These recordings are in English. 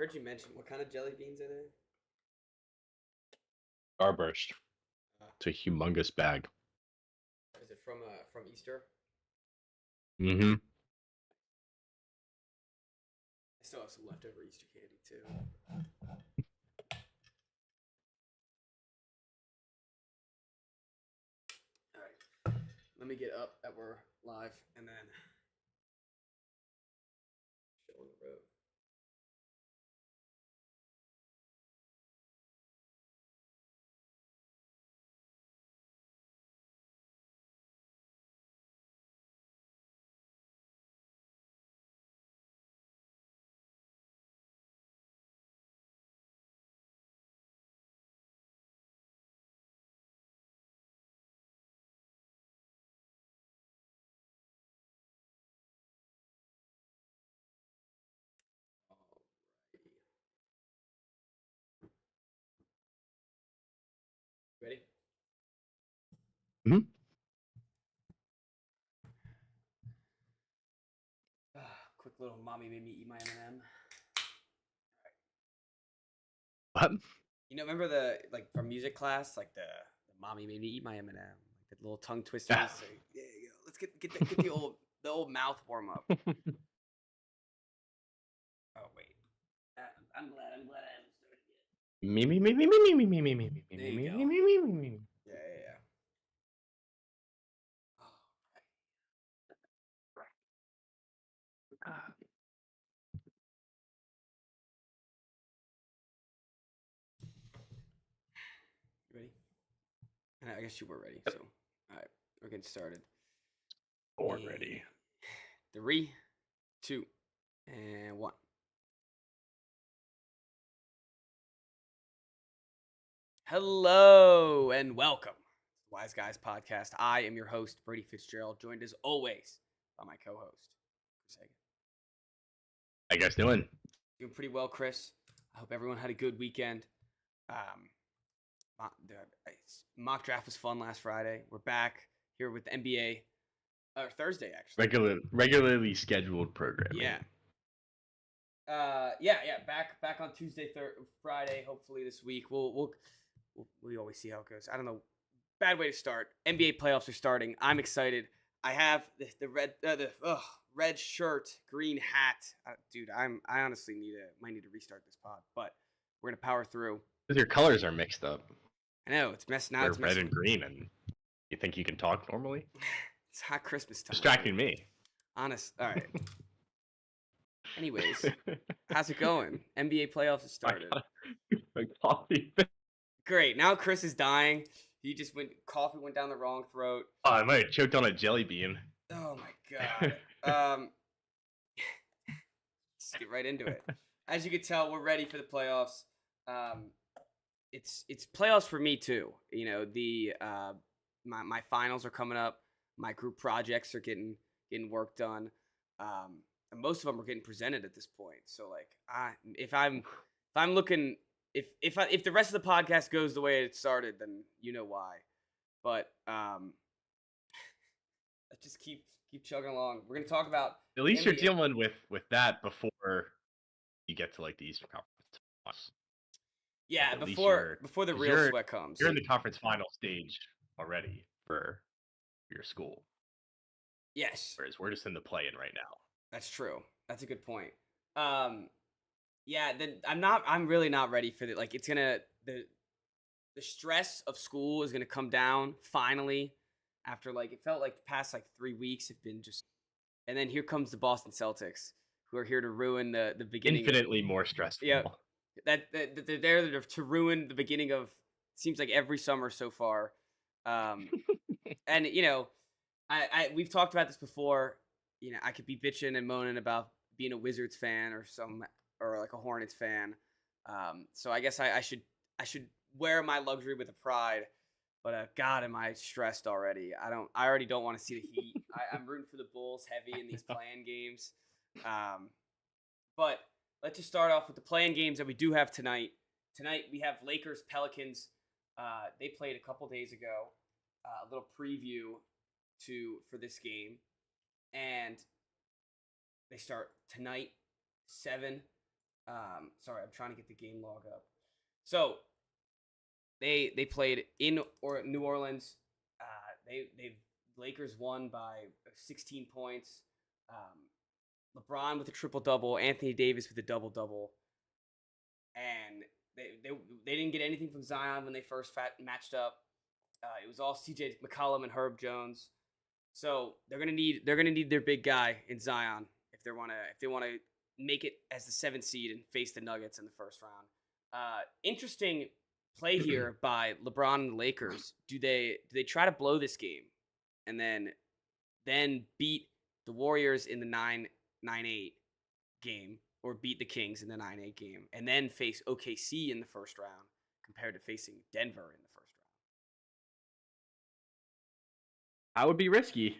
heard you mention what kind of jelly beans are they? Starburst. Uh, It's a humongous bag. is it from Easter? Mm-hmm. I still have some leftover Easter candy too. All right, let me get up that we're live and then show on the road. Alrighty. Ready? Mm-hmm. Quick little mommy made me eat my M&M. What? Remember the from music class, like the mommy made me eat my M&M, like the little tongue twisters. Yeah. So, yeah, you go. Let's get the old mouth warm up. Oh wait, I'm glad I haven't started yet. Me, me, me, me, me, me, me, me, me, me, me, There me, you me, go. me, me, me, me, me. Yeah. Ah. You ready? I guess you were ready. Yep. So, all right, we're getting started. Born ready. 3, 2, and 1. Hello and welcome to the Wise Guys Podcast. I am your host, Brady Fitzgerald, joined as always by my co-host, Chris Hagan. How you guys doing? Doing pretty well, Chris. I hope everyone had a good weekend. The mock draft was fun last Friday. We're back here with the NBA, or Thursday actually. Regularly scheduled programming. Yeah. Back on Tuesday, Friday. Hopefully this week. We always see how it goes. I don't know. Bad way to start. NBA playoffs are starting. I'm excited. I have the red shirt, green hat. Dude, I honestly might need to restart this pod, but we're gonna power through. Because your colors are mixed up. I know it's messed now. They're It's red and green, and you think you can talk normally? It's hot Christmas time. Distracting me. Honest. All right. Anyways, how's it going? NBA playoffs have started. My coffee. Great. Now Chris is dying. He just coffee went down the wrong throat. Oh, I might have choked on a jelly bean. Oh my god. Let's get right into it. As you can tell, we're ready for the playoffs. It's playoffs for me too. My finals are coming up. My group projects are getting work done. And most of them are getting presented at this point. So if I'm looking, if the rest of the podcast goes the way it started, then you know why. But let's just keep chugging along. We're gonna talk about At least you're NBA. dealing with that before you get to the Eastern Conference. Yeah, At least before the real sweat comes. You're in the conference final stage already for your school. Yes. Whereas we're just in the play-in right now. That's true. That's a good point. Yeah, then I'm really not ready for the the stress of school is gonna come down finally after it felt like the past 3 weeks have been just, and then here comes the Boston Celtics, who are here to ruin the beginning. Infinitely more stressful. Yeah, that they're there to ruin the beginning of, seems like every summer so far. And we've talked about this before. I could be bitching and moaning about being a Wizards fan or a Hornets fan. So I guess I should wear my luxury with a pride. But God, am I stressed already? I already don't want to see the Heat. I'm rooting for the Bulls heavy in these play-in games. But let's just start off with the play-in games that we do have tonight. Tonight we have Lakers Pelicans. They played a couple days ago. A little preview for this game, and they start tonight 7. Sorry, I'm trying to get the game log up. So they played in New Orleans. They Lakers won by 16 points. LeBron with a triple double, Anthony Davis with a double double, and they didn't get anything from Zion when they first matched up. It was all C.J. McCollum and Herb Jones. So they're gonna need their big guy in Zion if they wanna make it as the 7th seed and face the Nuggets in the first round. Interesting play here by LeBron and the Lakers. Do they try to blow this game and then beat the Warriors in the 9-8 game, or beat the Kings in the 9-8 game, and then face OKC in the first round compared to facing Denver in the first round? I would be risky.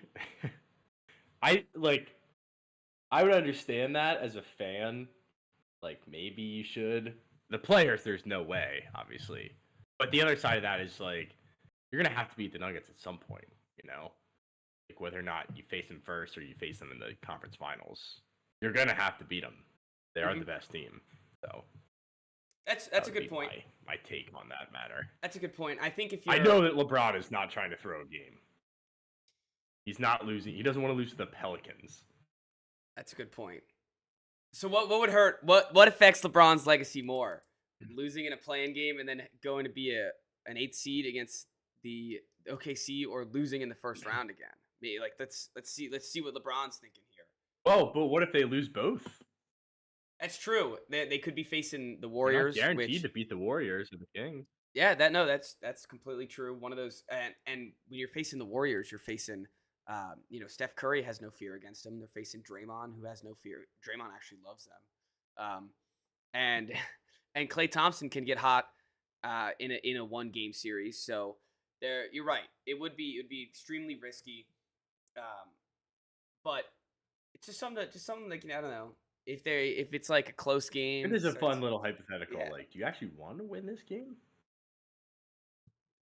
I would understand that as a fan. Like, maybe you should. The players, there's no way, obviously. But the other side of that is, like, you're going to have to beat the Nuggets at some point, you know? Like, whether or not you face them first or you face them in the conference finals, you're going to have to beat them. They are the best team. So that's a good point. My take on that matter. That's a good point. I think I know that LeBron is not trying to throw a game. He's not losing. He doesn't want to lose to the Pelicans. That's a good point. So what would hurt? What affects LeBron's legacy more? Losing in a play-in game and then going to be an 8th seed against the OKC, or losing in the first round again? Maybe, like, let's see what LeBron's thinking here. Oh, but what if they lose both? That's true. They could be facing the Warriors. They're not guaranteed to beat the Warriors or the Kings. Yeah, that's completely true. One of those, and when you're facing the Warriors, you're facing Steph Curry has no fear against them. They're facing Draymond, who has no fear. Draymond actually loves them. And Klay Thompson can get hot in a 1-game series. So you're right. It would be extremely risky. But it's just something like, I don't know. If it's like a close game. It is a fun little hypothetical. Yeah. Like, do you actually want to win this game?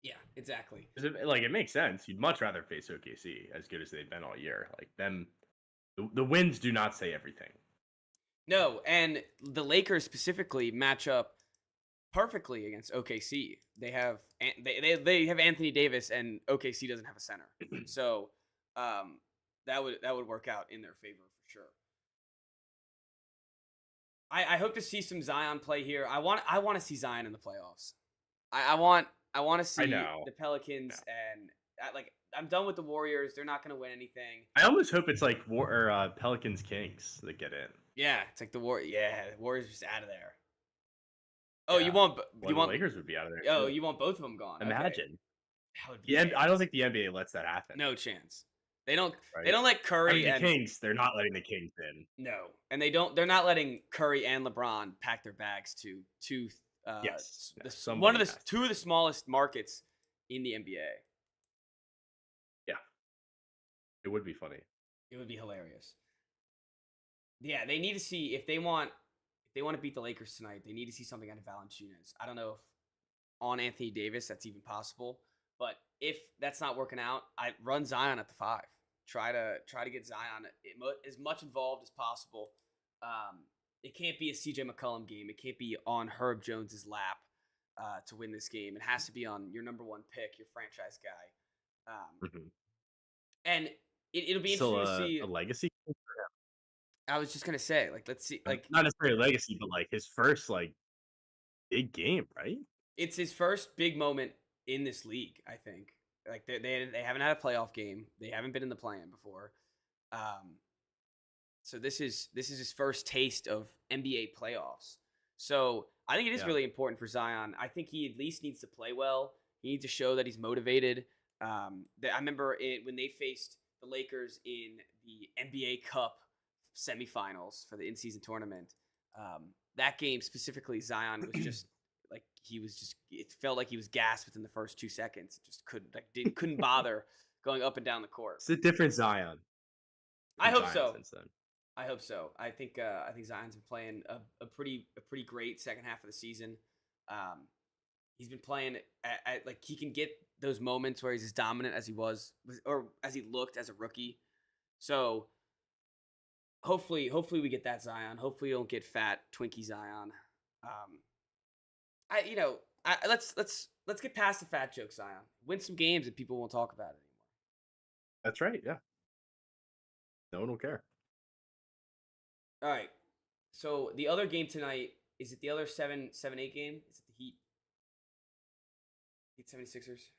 Yeah, exactly. It makes sense. You'd much rather face OKC, as good as they've been all year. Like, them, the wins do not say everything. No, and the Lakers specifically match up perfectly against OKC. They have Anthony Davis, and OKC doesn't have a center, so that would work out in their favor for sure. I hope to see some Zion play here. I want to see Zion in the playoffs. I want to see the Pelicans, and I'm done with the Warriors. They're not going to win anything. I almost hope it's like Pelicans Kings that get in. Yeah, it's like the Warriors just out of there. Oh, yeah. you want the Lakers would be out of there. Oh, you want both of them gone. Imagine. Okay. I don't think the NBA lets that happen. No chance. They don't. Right. They don't let Curry and the Kings. They're not letting the Kings in. No, and they're not letting Curry and LeBron pack their bags to two of the smallest markets in the NBA. Yeah, it would be funny. It would be hilarious. Yeah, they need to see if they want to beat the Lakers tonight. They need to see something out of Valanciunas. I don't know if on Anthony Davis that's even possible, but if that's not working out, I run Zion at the 5. Try to get Zion as much involved as possible. It can't be a C.J. McCollum game. It can't be on Herb Jones's lap to win this game. It has to be on your number 1 pick, your franchise guy. And it'll be still interesting to see a legacy. I was just gonna say, let's see, not necessarily a legacy, but his first big game, right? It's his first big moment in this league, I think. They haven't had a playoff game. They haven't been in the play-in before. So this is his first taste of NBA playoffs. So I think it is really important for Zion. I think he at least needs to play well. He needs to show that he's motivated. I remember when they faced the Lakers in the NBA Cup semifinals for the in-season tournament. That game specifically, Zion was just it felt like he was gassed within the first 2 seconds. Just couldn't bother going up and down the court. It's a different Zion. I hope so. Since then. I hope so. I think Zion's been playing a pretty great second half of the season. He's been playing at he can get those moments where he's as dominant as he was or as he looked as a rookie. So hopefully we get that Zion. Hopefully, we don't get fat Twinkie Zion. I you know let's get past the fat joke, Zion. Win some games, and people won't talk about it anymore. That's right. Yeah. No one will care. All right. So the other game tonight, is it the other 7-8 game? Is it the Heat 76ers?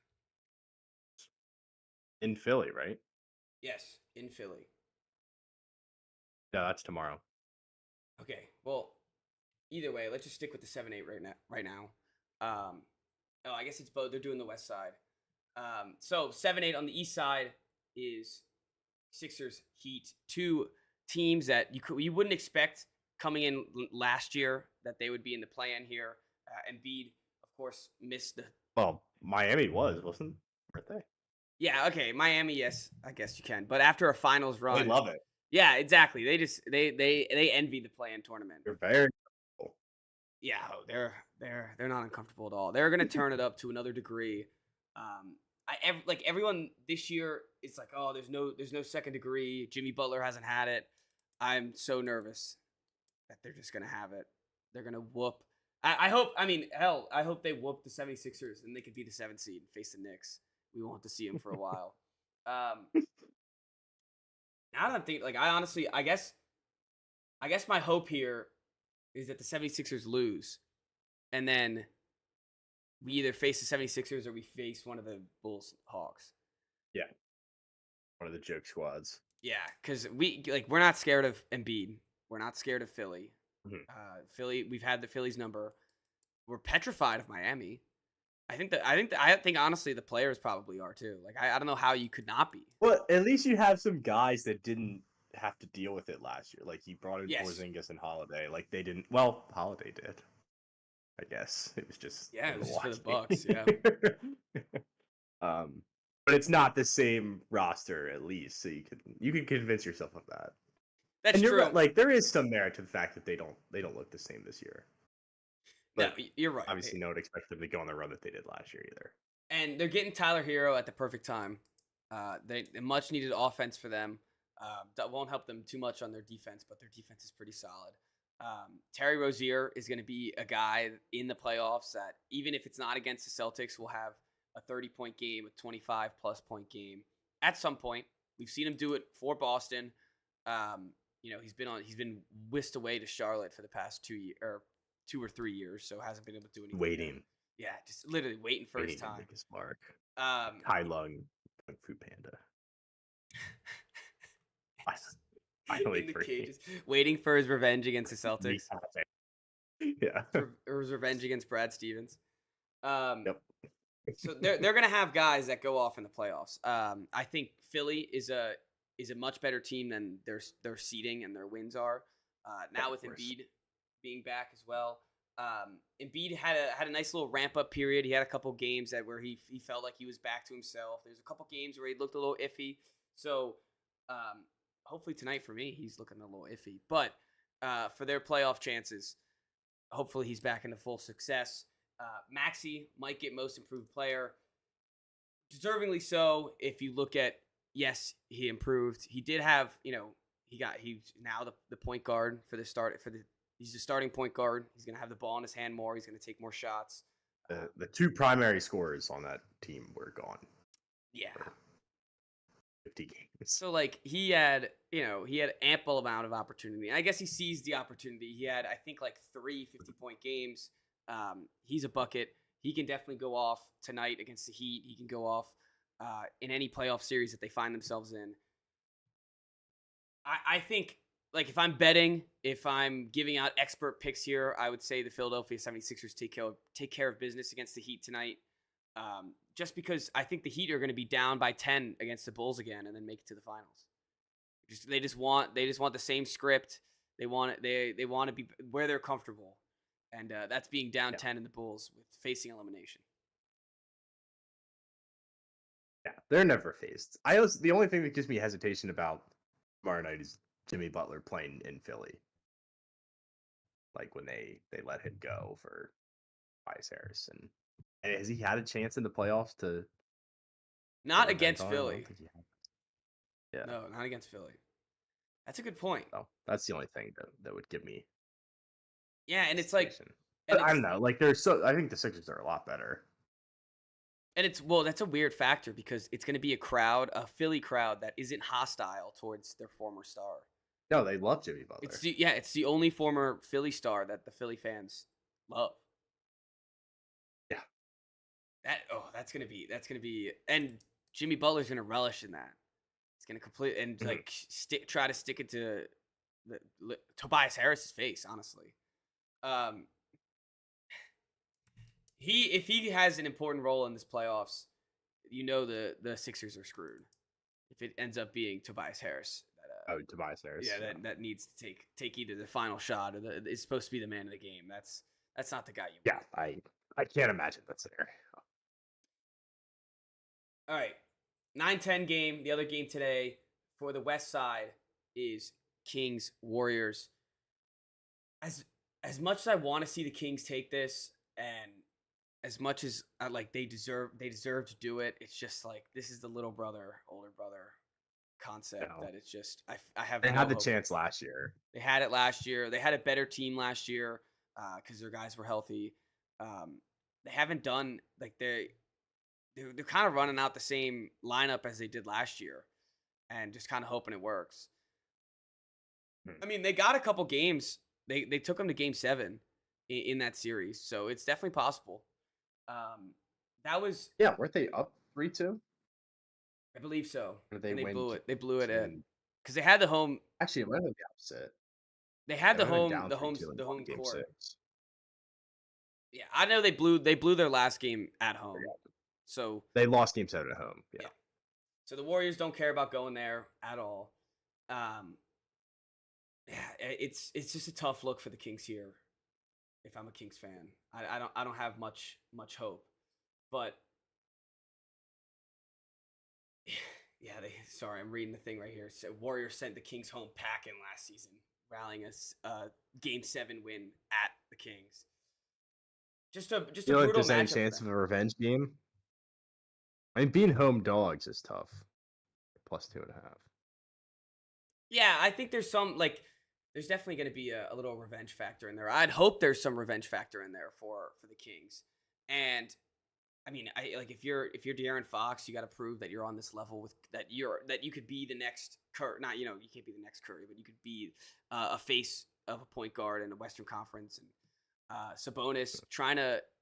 In Philly, right? Yes, in Philly. No, that's tomorrow. Okay. Well, either way, let's just stick with the 7-8 right now. Oh, I guess it's both. They're doing the West Side. So 7-8 on the East Side is Sixers, Heat, two teams that you wouldn't expect coming in last year that they would be in the play-in here. Embiid, of course, missed the. Well, Miami wasn't they? Yeah, okay, Miami. Yes, I guess you can. But after a finals They run, love it. yeah, exactly. They envy the play-in tournament. They're very cool. Yeah, they're not uncomfortable at all. They're gonna turn it up to another degree. Like everyone this year, it's like, oh, there's no second degree. Jimmy Butler hasn't had it. I'm so nervous that they're just gonna have it. They're gonna whoop. I hope. I mean, hell, I hope they whoop the 76ers and they could be the 7th seed and face the Knicks. We won't have to see them for a while. Now that I'm thinking, like, I guess my hope here is that the 76ers lose, and then we either face the 76ers or we face one of the Bulls Hawks. Yeah. One of the joke squads. Yeah, because we're not scared of Embiid. We're not scared of Philly. Mhm. Philly, we've had the Phillies number. We're petrified of Miami. I think honestly the players probably are too. Like I don't know how you could not be. Well, at least you have some guys that didn't have to deal with it last year. Like you brought in Yes. Porzingis and Holiday. Like they didn't. Well, Holiday did. I guess it was just It was just for the Bucks. Yeah. But it's not the same roster at least, so you can convince yourself of that. That's and true. Right, like there is some merit to the fact that they don't look the same this year. But no, you're right. Obviously, no one expects them to go on the run that they did last year either. And they're getting Tyler Hero at the perfect time. They much needed offense for them. That won't help them too much on their defense, but their defense is pretty solid. Terry Rozier is going to be a guy in the playoffs that even if it's not against the Celtics, will have a 30-point game, a 25-plus point game at some point. We've seen him do it for Boston. He's been whisked away to Charlotte for the past 2 or 3 years, so hasn't been able to do anything. Waiting. Yeah, just literally waiting for his time. His mark. Tai Lung, Kung Fu Panda. Finally in the free. cages, waiting for his revenge against the Celtics. Yeah. Or his revenge against Brad Stevens. Yep. So they're gonna have guys that go off in the playoffs. I think Philly is a much better team than their seeding and their wins are. Now with Embiid being back as well. Embiid had a nice little ramp up period. He had a couple games where he felt like he was back to himself. There's a couple games where he looked a little iffy. So hopefully tonight for me he's looking a little iffy. But for their playoff chances, hopefully he's back into full success. Maxey might get most improved player. Deservingly so. If you look at, yes, he improved. He did have, he's now the point guard for the start he's the starting point guard. He's gonna have the ball in his hand more. He's gonna take more shots. The two primary scorers on that team were gone. Yeah. 50 games. So like he had ample amount of opportunity. And I guess he seized the opportunity. He had, I think, like 3 50-point games. He's a bucket. He can definitely go off tonight against the Heat. He can go off in any playoff series that they find themselves in. I think, like, if I'm betting, if I'm giving out expert picks here, I would say the Philadelphia 76ers take care of business against the Heat tonight. Just because I think the Heat are going to be down by 10 against the Bulls again and then make it to the finals. They just want the same script. They want to be where they're comfortable. And that's being down 10 in the Bulls with facing elimination. Yeah, they're never faced. The only thing that gives me hesitation about tomorrow night is Jimmy Butler playing in Philly. Like when they let him go for Tobias Harris. And has he had a chance in the playoffs to? Not against Philly. Yeah. No, not against Philly. That's a good point. So that's the only thing that would give me Yeah, and it's like, hesitation. and But I it's don't know. Like, there's so I think the Sixers are a lot better. well, that's a weird factor because it's going to be a Philly crowd that isn't hostile towards their former star. No, they love Jimmy Butler. It's the only former Philly star that the Philly fans love. Yeah. That's gonna be, and Jimmy Butler's gonna relish in that. He's gonna complete and Mhm. like try to stick it to Tobias Harris's face. Honestly, um, if he has an important role in this playoffs, the Sixers are screwed. If it ends up being Tobias Harris, Oh, Tobias Harris. yeah, that needs to take either the final shot or is supposed to be the man of the game. That's not the guy you Yeah, want. I can't imagine that's there. All right. 9-10 game. The other game today for the West Side is Kings Warriors. As much as I want to see the Kings take this, and as much as I like they deserve to do it, it's just like this is the little brother, older brother concept No. that it's just I have They no had the hope. chance last year. They had it last year. They had a better team last year because their guys were healthy. They haven't done like they're kind of running out the same lineup as they did last year, and just kind of hoping it works. I mean, they got a couple games. They took them to Game 7 in that series, so it's definitely possible. That was, Yeah, weren't they up 3-2? I believe so. Or they And they win blew it. They blew it and because they had the home. actually it might have been the opposite. They had They the might have been home. down The 3-2 and won home game court. 6. Yeah, I know they blew their last game at home. So They lost game 7 at home. Yeah. So the Warriors don't care about going there at all. Yeah, it's just a tough look for the Kings here. If I'm a Kings fan, I don't have much hope, but yeah, sorry, I'm reading the thing right here. So Warriors sent the Kings home packing last season, rallying a Game 7 win at the Kings. Just a You know, if brutal there's any matchup for chance of them. a revenge game? I mean, being home dogs is tough. +2.5. Yeah, I think there's there's definitely going to be a little revenge factor in there. I'd hope there's some revenge factor in there for the Kings. And I mean, if you're De'Aaron Fox, you got to prove that you're on this level with that you could be the next Curry. Not you can't be the next Curry, but you could be a face of a point guard in the Western Conference. And Sabonis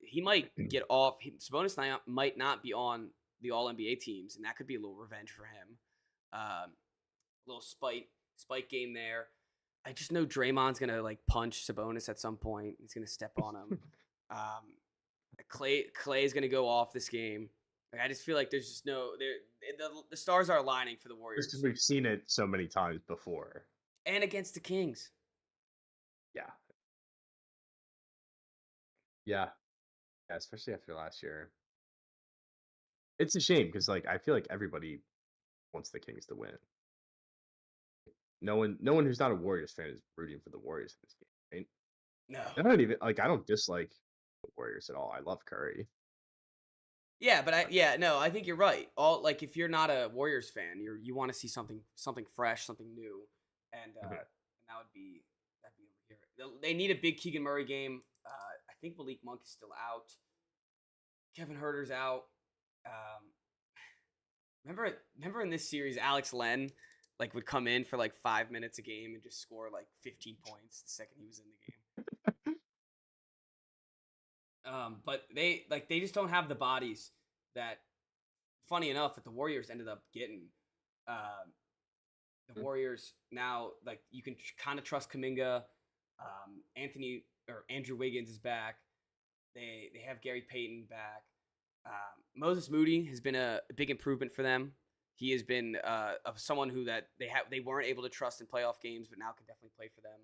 he might get off. Sabonis might not be on the All NBA teams, and that could be a little revenge for him. A little spite game there. I just know Draymond's gonna like punch Sabonis at some point. He's gonna step on him. Clay's gonna go off this game. Like, I just feel like there's just the stars are aligning for the Warriors. Just because we've seen it so many times before. And against the Kings. Yeah. Yeah, especially after last year. It's a shame because like I feel like everybody wants the Kings to win. No one who's not a Warriors fan is rooting for the Warriors in this game, right? No. I don't dislike the Warriors at all. I love Curry. Yeah, but I think you're right. If you're not a Warriors fan, you want to see something fresh, something new, and that'd be over here. They need a big Keegan Murray game. I think Malik Monk is still out. Kevin Huerter's out. Remember in this series, Alex Len would come in for 5 minutes a game and just score 15 points the second he was in the game. But they just don't have the bodies that, funny enough, that the Warriors ended up getting. The Warriors now, you can kind of trust Kuminga. Andrew Wiggins is back. They have Gary Payton back. Moses Moody has been a big improvement for them. He has been someone who that they weren't able to trust in playoff games, but now can definitely play for them.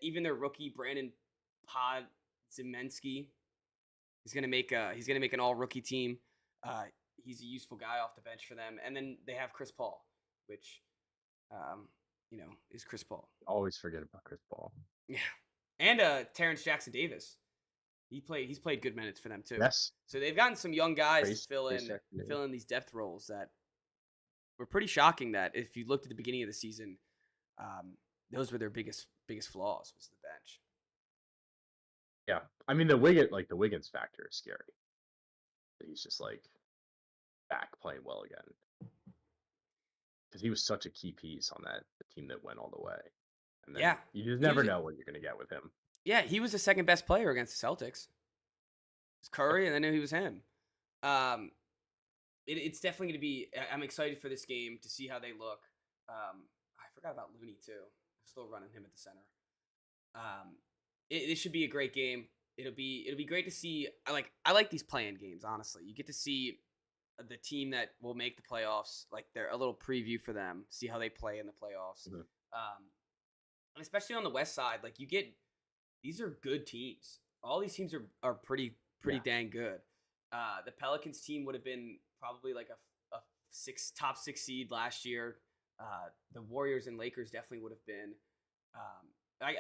Even their rookie Brandon Podziemski is going to make an all rookie team. He's a useful guy off the bench for them, and then they have Chris Paul, which is Chris Paul. Always forget about Chris Paul. Yeah, and Terrence Jackson Davis. He's played good minutes for them too. Yes. So they've gotten some young guys to fill in these depth roles that were pretty shocking. That if you looked at the beginning of the season, those were their biggest flaws was the bench. Yeah, I mean the Wiggins factor is scary. He's just like back playing well again because he was such a key piece on that team that went all the way. And then Yeah, you just he never was. know what you're gonna get with him. Yeah, he was the second best player against the Celtics. It was Curry, and then he was him. Um, it's definitely going to be. I'm excited for this game to see how they look. I forgot about Looney too. I'm still running him at the center. It should be a great game. It'll be great to see. I like these play-in games. Honestly, you get to see the team that will make the playoffs. Like they're a little preview for them. See how they play in the playoffs. Mhm. And especially on the West Side, like you get these are good teams. All these teams are pretty Yeah. dang good. The Pelicans team would have been probably like a top six seed last year. The Warriors and Lakers definitely would have been.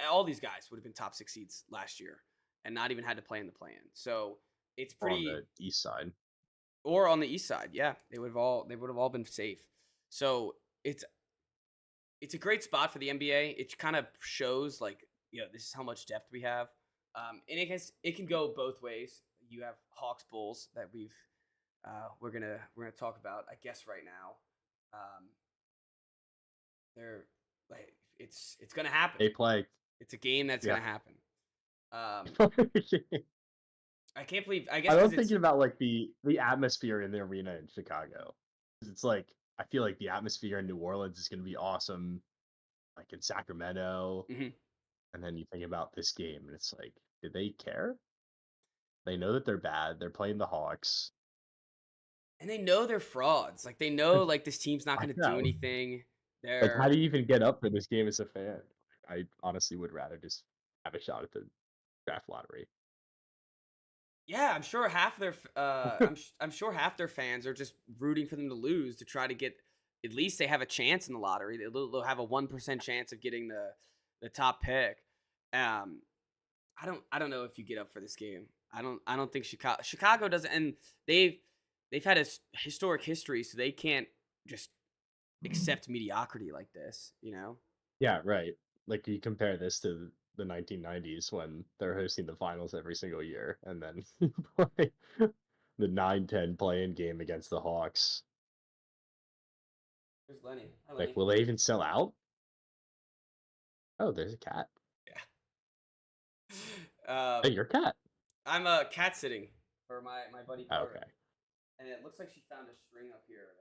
All these guys would have been top six seeds last year and not even had to play in the play-in. So it's On pretty. the East side. Or on the East side, yeah, they would have all been safe. So it's a great spot for the NBA. It kind of shows like this is how much depth we have, and it can go both ways. You have Hawks Bulls that we're gonna talk about, I guess, right now. They're like it's gonna happen. They play. It's a game that's Yeah. gonna happen. I can't believe. I I guess was 'cause it's thinking about like the atmosphere in the arena in Chicago. 'Cause it's like I feel like the atmosphere in New Orleans is going to be awesome, like in Sacramento, Mhm. and then you think about this game, and it's like, did they care? They know that they're bad. They're playing the Hawks. And they know they're frauds. Like they know like this team's not I going to do know. anything. Like, how They're do you even get up for this game as a fan? I honestly would rather just have a shot at the draft lottery. yeah, I'm sure half their I'm sure half their fans are just rooting for them to lose to try to get at least they have a chance in the lottery. They'll have a 1% chance of getting the top pick. Um, I don't know if you get up for this game. I don't think Chicago doesn't, and they've had a historic history, so they can't just accept mediocrity like this. Yeah, right. Like you compare this to the 1990s when they're hosting the finals every single year, and then you play the 9-10 play-in game against the Hawks. There's Lenny. Hi, Like, Lenny. will they even sell out? Oh, there's a cat. Yeah. Hey, your cat. I'm cat sitting for my buddy Oh, Carter. okay. And it looks like she found a string up here.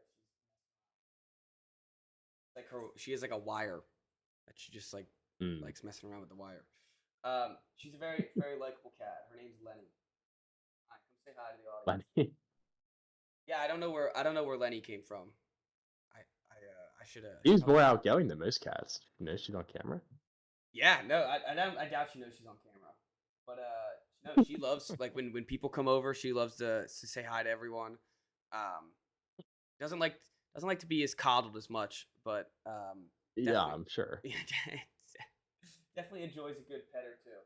She has like a wire that she just like Mm. likes messing around with the wire. She's a very likable cat. Her name's Lenny. Hi, come say hi to the audience. Lenny. Yeah, I don't know where Lenny came from. I should have. He's more outgoing than most cats. You know, she's on camera. Yeah, no, I doubt she knows she's on camera. But no, she loves like when people come over, she loves to say hi to everyone. Doesn't like to be as coddled as much, but Yeah, definitely- I'm sure. definitely enjoys a good pet or two.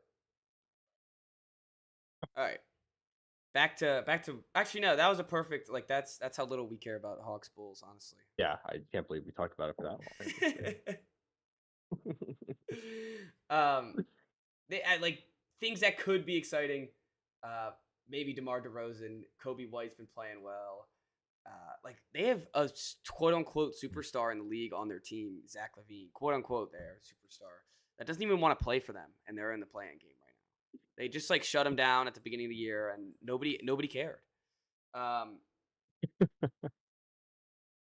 All right. Back to actually no, that was a perfect like that's how little we care about Hawks Bulls, honestly. Yeah, I can't believe we talked about it for that long. They like things that could be exciting. Maybe DeMar DeRozan, Kobe White's been playing well. Like they have a quote unquote superstar in the league on their team, Zach LaVine, quote unquote, their superstar that doesn't even want to play for them, and they're in the play-in game right now. They just like shut him down at the beginning of the year, and nobody cared.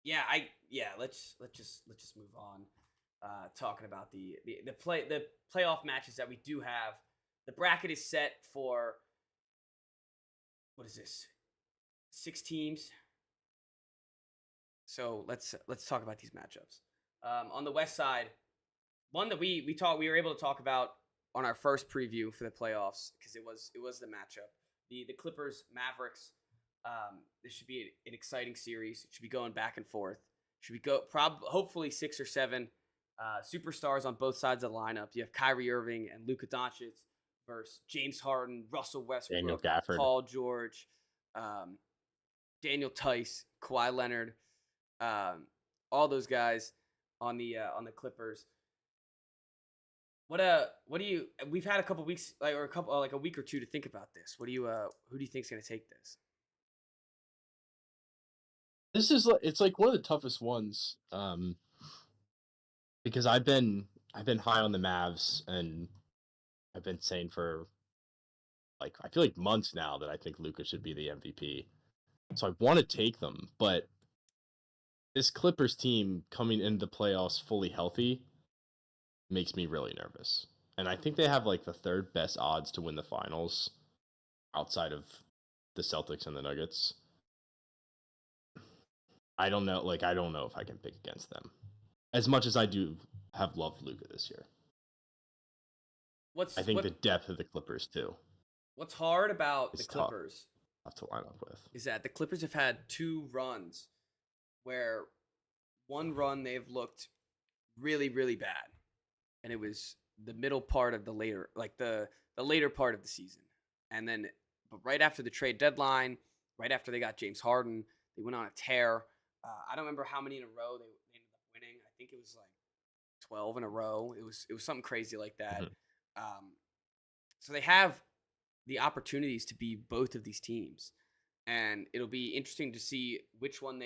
Yeah, let's just move on. Talking about the playoff matches that we do have. The bracket is set for what is this? 6 teams. So let's talk about these matchups. On the West side, one that we were able to talk about on our first preview for the playoffs because it was the matchup. The Clippers Mavericks. This should be an exciting series. It should be going back and forth. Should be hopefully 6 or 7 superstars on both sides of the lineup. You have Kyrie Irving and Luka Doncic versus James Harden, Russell Westbrook, Daniel Gafford, Paul George, Daniel Tice, Kawhi Leonard, all those guys on the Clippers. what do you? We've had a couple weeks, like or a couple, like a week or two to think about this. What do you who do you think's gonna take this? This is it's like one of the toughest ones. Because I've been high on the Mavs, and I've been saying for like I feel like months now that I think Luka should be the MVP. So I want to take them, but this Clippers team coming into the playoffs fully healthy makes me really nervous. And I think they have like the third best odds to win the finals outside of the Celtics and the Nuggets. I don't know, I don't know if I can pick against them. As much as I do have loved Luka this year. I think the depth of the Clippers too. What's hard about the Clippers tough to line up with is that the Clippers have had two runs where one run they've looked really, really bad. And it was the middle part of the later part of the season. And then but right after the trade deadline, right after they got James Harden, they went on a tear. I don't remember how many in a row they ended up winning. I think it was like 12 in a row. It was something crazy like that. Mm-hmm. So they have the opportunities to be both of these teams, and it'll be interesting to see which one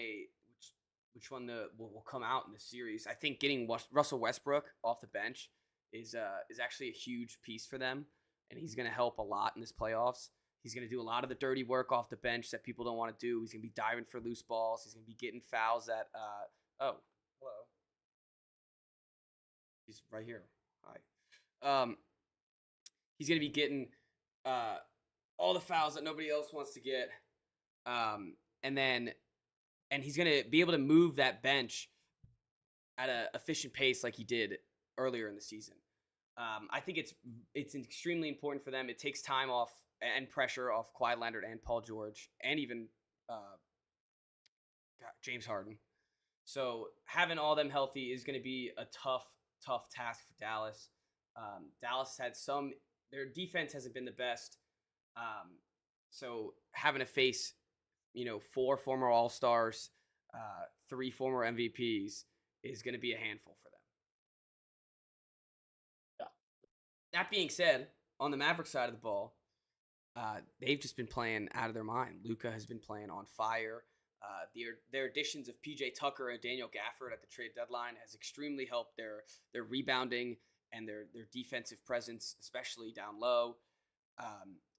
will come out in the series. I think getting Russell Westbrook off the bench is actually a huge piece for them, and he's going to help a lot in this playoffs. He's going to do a lot of the dirty work off the bench that people don't want to do. He's going to be diving for loose balls. He's going to be getting fouls at oh, hello. He's right here. Hi. He's going to be getting all the fouls that nobody else wants to get. And he's going to be able to move that bench at an efficient pace like he did earlier in the season. I think it's extremely important for them. It takes time off and pressure off Kawhi Leonard and Paul George and even James Harden. So having all them healthy is going to be a tough task for Dallas. Dallas had their defense hasn't been the best. So having to face, 4 former All-Stars, 3 former MVPs is going to be a handful for them. Yeah. That being said, on the Maverick side of the ball, they've just been playing out of their mind. Luka has been playing on fire. Their additions of PJ Tucker and Daniel Gafford at the trade deadline has extremely helped their rebounding and their defensive presence, especially down low.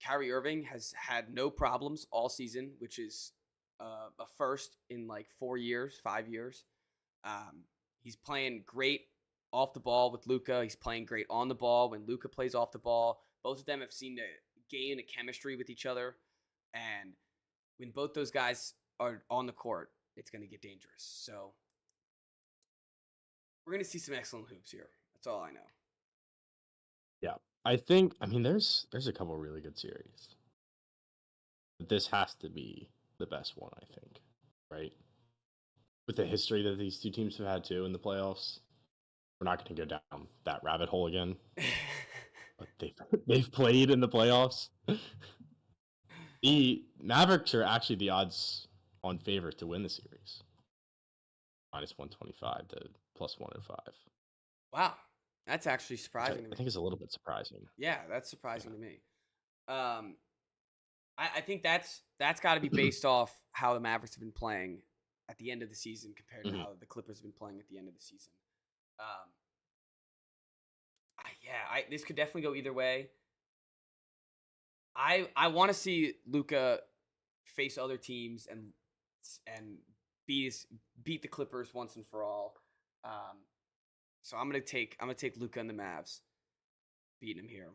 Kyrie Irving has had no problems all season, which is a first in like 5 years. He's playing great off the ball with Luka. He's playing great on the ball when Luka plays off the ball. Both of them have seemed to gain a chemistry with each other. And when both those guys are on the court, it's going to get dangerous. So we're going to see some excellent hoops here. That's all I know. Yeah. There's a couple really good series. But this has to be the best one, I think. Right? With the history that these two teams have had too in the playoffs, we're not going to go down that rabbit hole again. But they've played in the playoffs. The Mavericks are actually the odds on favorite to win the series. -125 to +105. Wow. That's actually surprising to me. I think it's a little bit surprising. Yeah, that's surprising to me. I think that's got to be based off how the Mavericks have been playing at the end of the season compared to how the Clippers have been playing at the end of the season. This could definitely go either way. I want to see Luka face other teams and beat the Clippers once and for all. So I'm gonna take Luka and the Mavs, beating him here.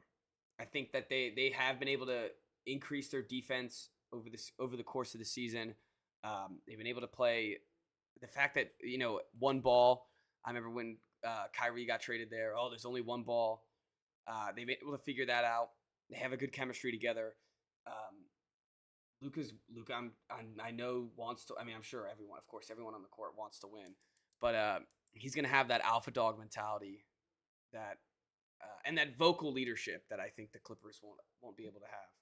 I think that they have been able to increase their defense over the course of the season. They've been able to play. The fact that one ball. I remember when Kyrie got traded there. Oh, there's only one ball. They've been able to figure that out. They have a good chemistry together. Luka I know wants to. I mean, I'm sure everyone on the court wants to win, but he's gonna have that alpha dog mentality, that and that vocal leadership that I think the Clippers won't be able to have.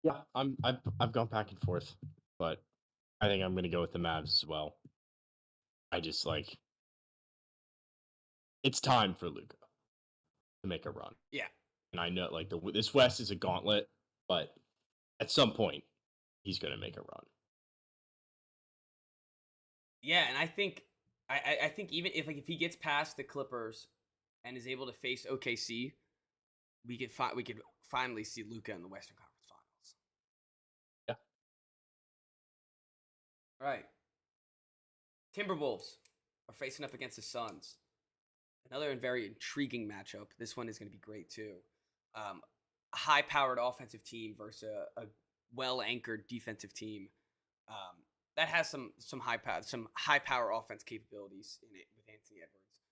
Yeah, I've gone back and forth, but I think I'm gonna go with the Mavs as well. I just it's time for Luka to make a run. Yeah. And I know like this West is a gauntlet, but at some point he's going to make a run. Yeah, and I think I think even if he gets past the Clippers and is able to face OKC, we could finally see Luka in the Western Conference Finals. Yeah. All right. Timberwolves are facing up against the Suns. Another very intriguing matchup. This one is going to be great too. A high-powered offensive team versus a well-anchored defensive team that has some high power offense capabilities in it with Anthony Edwards.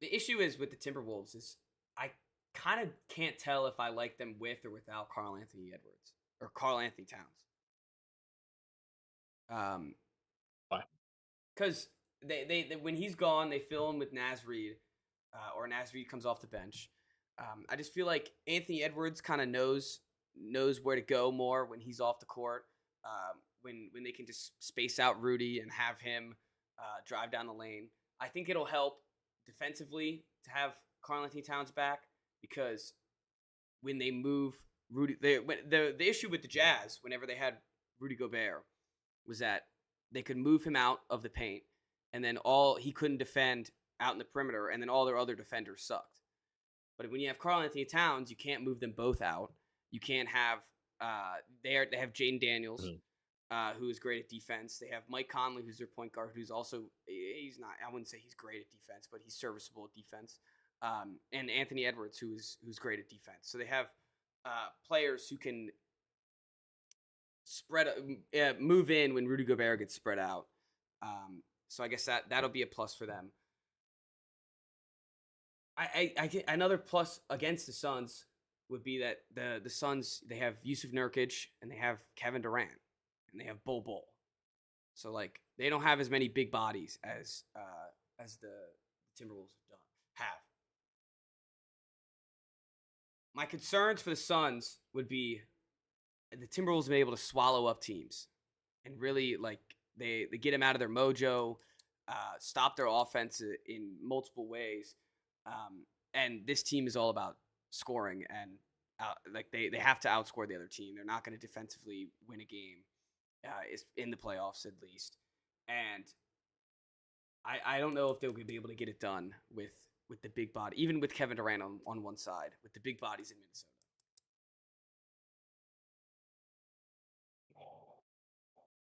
The issue is with the Timberwolves is I kind of can't tell if I like them with or without Karl Anthony Edwards or Karl Anthony Towns. Why? Because they when he's gone, they fill him with Naz Reid, or Naz Reid comes off the bench. I just feel like Anthony Edwards kind of knows where to go more when he's off the court. When they can just space out Rudy and have him drive down the lane. I think it'll help defensively to have Karl Anthony Towns back because when they move Rudy, the issue with the Jazz whenever they had Rudy Gobert was that they could move him out of the paint and then he couldn't defend out in the perimeter and then all their other defenders sucked. But when you have Karl Anthony Towns, you can't move them both out. You can't have they have Jaden Daniels, who is great at defense. They have Mike Conley, who's their point guard, who's also he's not. I wouldn't say he's great at defense, but he's serviceable at defense. And Anthony Edwards, who's great at defense. So they have players who can move in when Rudy Gobert gets spread out. So I guess that'll be a plus for them. I get another plus against the Suns would be that the Suns, they have Yusuf Nurkic and they have Kevin Durant and they have Bol. So like they don't have as many big bodies as the Timberwolves have. My concerns for the Suns would be the Timberwolves have been able to swallow up teams and really like they get them out of their mojo, stop their offense in multiple ways. And this team is all about scoring and like they have to outscore the other team. They're not going to defensively win a game in the playoffs at least. And I don't know if they'll be able to get it done with the big body, even with Kevin Durant on one side, with the big bodies in Minnesota.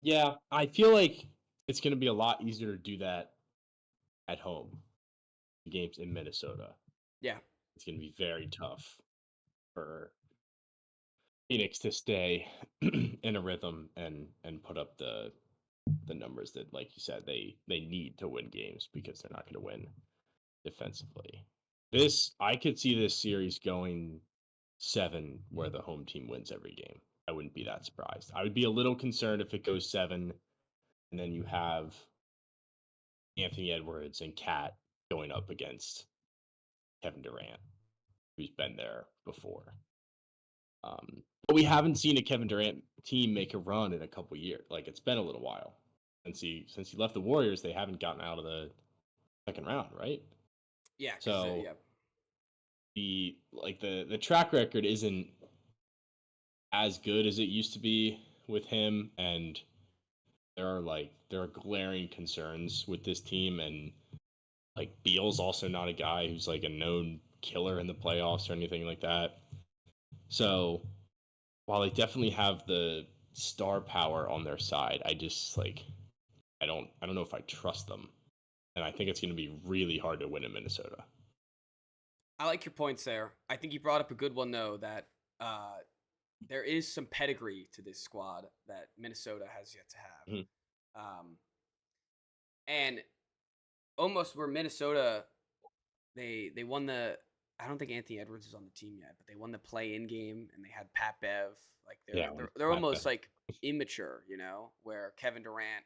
Yeah, I feel like it's going to be a lot easier to do that at home. Games in Minnesota. Yeah. It's going to be very tough for Phoenix to stay in a rhythm and put up the numbers that, like you said, they need to win games because they're not going to win defensively. I could see this series going 7 where the home team wins every game. I wouldn't be that surprised. I would be a little concerned if it goes 7 and then you have Anthony Edwards and Cat going up against Kevin Durant, who's been there before. But we haven't seen a Kevin Durant team make a run in a couple years. Like it's been a little while since he left the Warriors. They haven't gotten out of the second round, right? Yeah. So yeah. the track record isn't as good as it used to be with him, and there are glaring concerns with this team, and like Beal's also not a guy who's like a known killer in the playoffs or anything like that. So while they definitely have the star power on their side, I just like I don't know if I trust them. And I think it's going to be really hard to win in Minnesota. I like your points there. I think you brought up a good one though, that there is some pedigree to this squad that Minnesota has yet to have. Mm-hmm. And almost where Minnesota, they won the. I don't think Anthony Edwards is on the team yet, but they won the play-in game and they had Pat Bev. Like they're almost like immature, you know, where Kevin Durant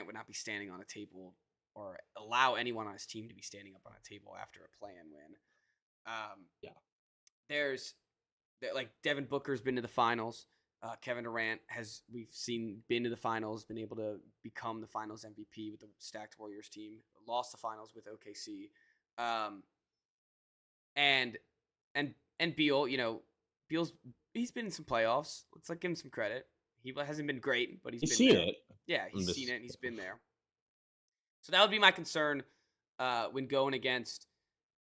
would not be standing on a table or allow anyone on his team to be standing up on a table after a play-in win. There's like Devin Booker's been to the finals. Kevin Durant we've seen, been to the finals, been able to become the finals MVP with the stacked Warriors team, lost the finals with OKC. And Beal, Beal's he's been in some playoffs. Let's give him some credit. He hasn't been great, but he's been seen there. it. Yeah, he's seen it and he's been there. So that would be my concern when going against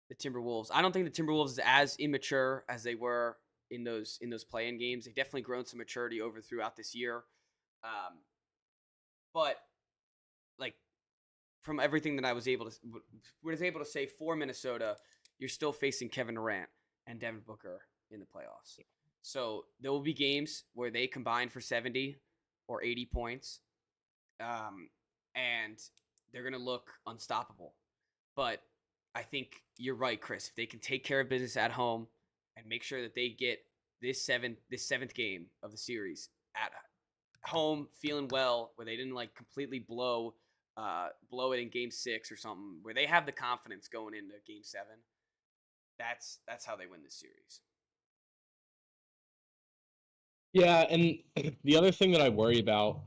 the Timberwolves. I don't think the Timberwolves is as immature as they were in those play-in games. They've definitely grown some maturity throughout this year. But like from everything that I was able to say for Minnesota, you're still facing Kevin Durant and Devin Booker in the playoffs. So there will be games where they combine for 70 or 80 points, and they're going to look unstoppable. But I think you're right, Chris. If they can take care of business at home and make sure that they get this seventh game of the series at home, feeling well, where they didn't completely blow it in Game 6 or something, where they have the confidence going into Game 7, that's how they win this series. Yeah, and the other thing that I worry about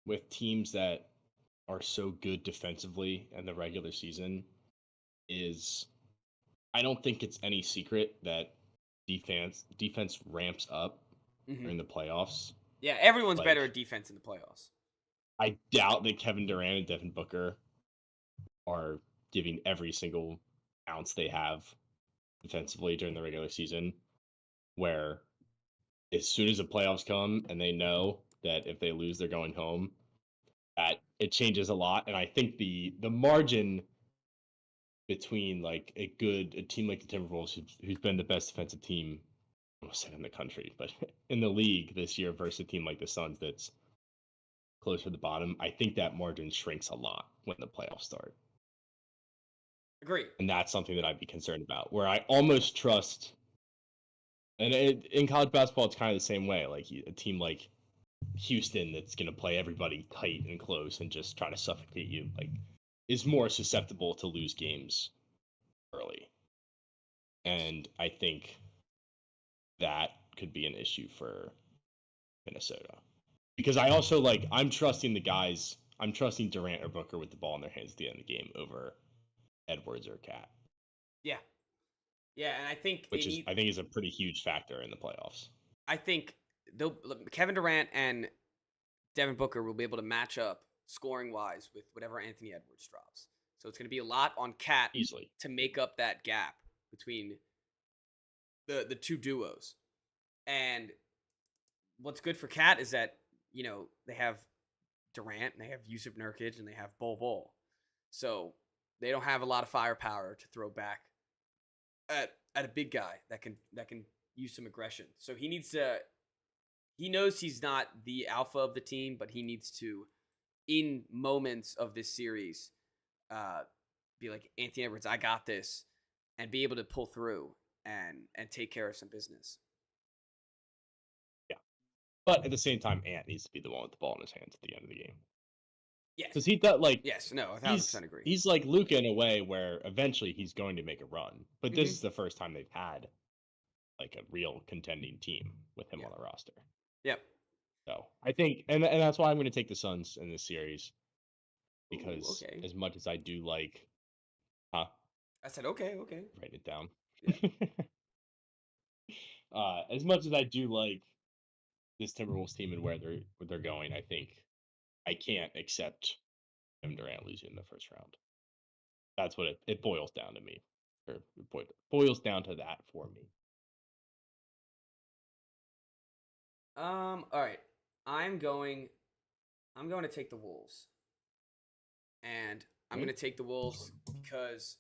with teams that are so good defensively in the regular season is I don't think it's any secret that defense ramps up during the playoffs. Yeah, everyone's better at defense in the playoffs. I doubt that Kevin Durant and Devin Booker are giving every single ounce they have defensively during the regular season, where as soon as the playoffs come and they know that if they lose, they're going home, that it changes a lot. And I think the margin between a team like the Timberwolves, who's been the best defensive team, I almost said in the country, but in the league this year, versus a team like the Suns that's closer to the bottom, I think that margin shrinks a lot when the playoffs start. Agree. And that's something that I'd be concerned about, where I almost trust. And in college basketball, it's kind of the same way. Like a team like Houston that's going to play everybody tight and close and just try to suffocate you, is more susceptible to lose games early. And I think that could be an issue for Minnesota. Because I also I'm trusting the guys. I'm trusting Durant or Booker with the ball in their hands at the end of the game over Edwards or Cat. Yeah. Yeah, and I think I think is a pretty huge factor in the playoffs. I think Kevin Durant and Devin Booker will be able to match up scoring wise with whatever Anthony Edwards drops. So it's going to be a lot on Cat easily to make up that gap between the two duos. And what's good for Cat is that they have Durant and they have Yusuf Nurkic and they have Bol. So they don't have a lot of firepower to throw back at a big guy that can use some aggression. So he knows he's not the alpha of the team, but he needs to, in moments of this series, be like, Anthony Edwards, I got this, and be able to pull through and take care of some business. Yeah. But at the same time, Ant needs to be the one with the ball in his hands at the end of the game. Yes. Because he does yes, no, 1,000% agree. He's like Luka in a way where eventually he's going to make a run. But this is the first time they've had a real contending team with him on the roster. Yep. So I think, and that's why I'm going to take the Suns in this series. Because as much as I do I said okay. Write it down. Yeah. As much as I do like this Timberwolves team and where they're going, I think I can't accept Kevin Durant losing in the first round. That's what it boils down to me. Or it boils down to that for me. All right. I'm going to take the Wolves. And I'm going to take the Wolves because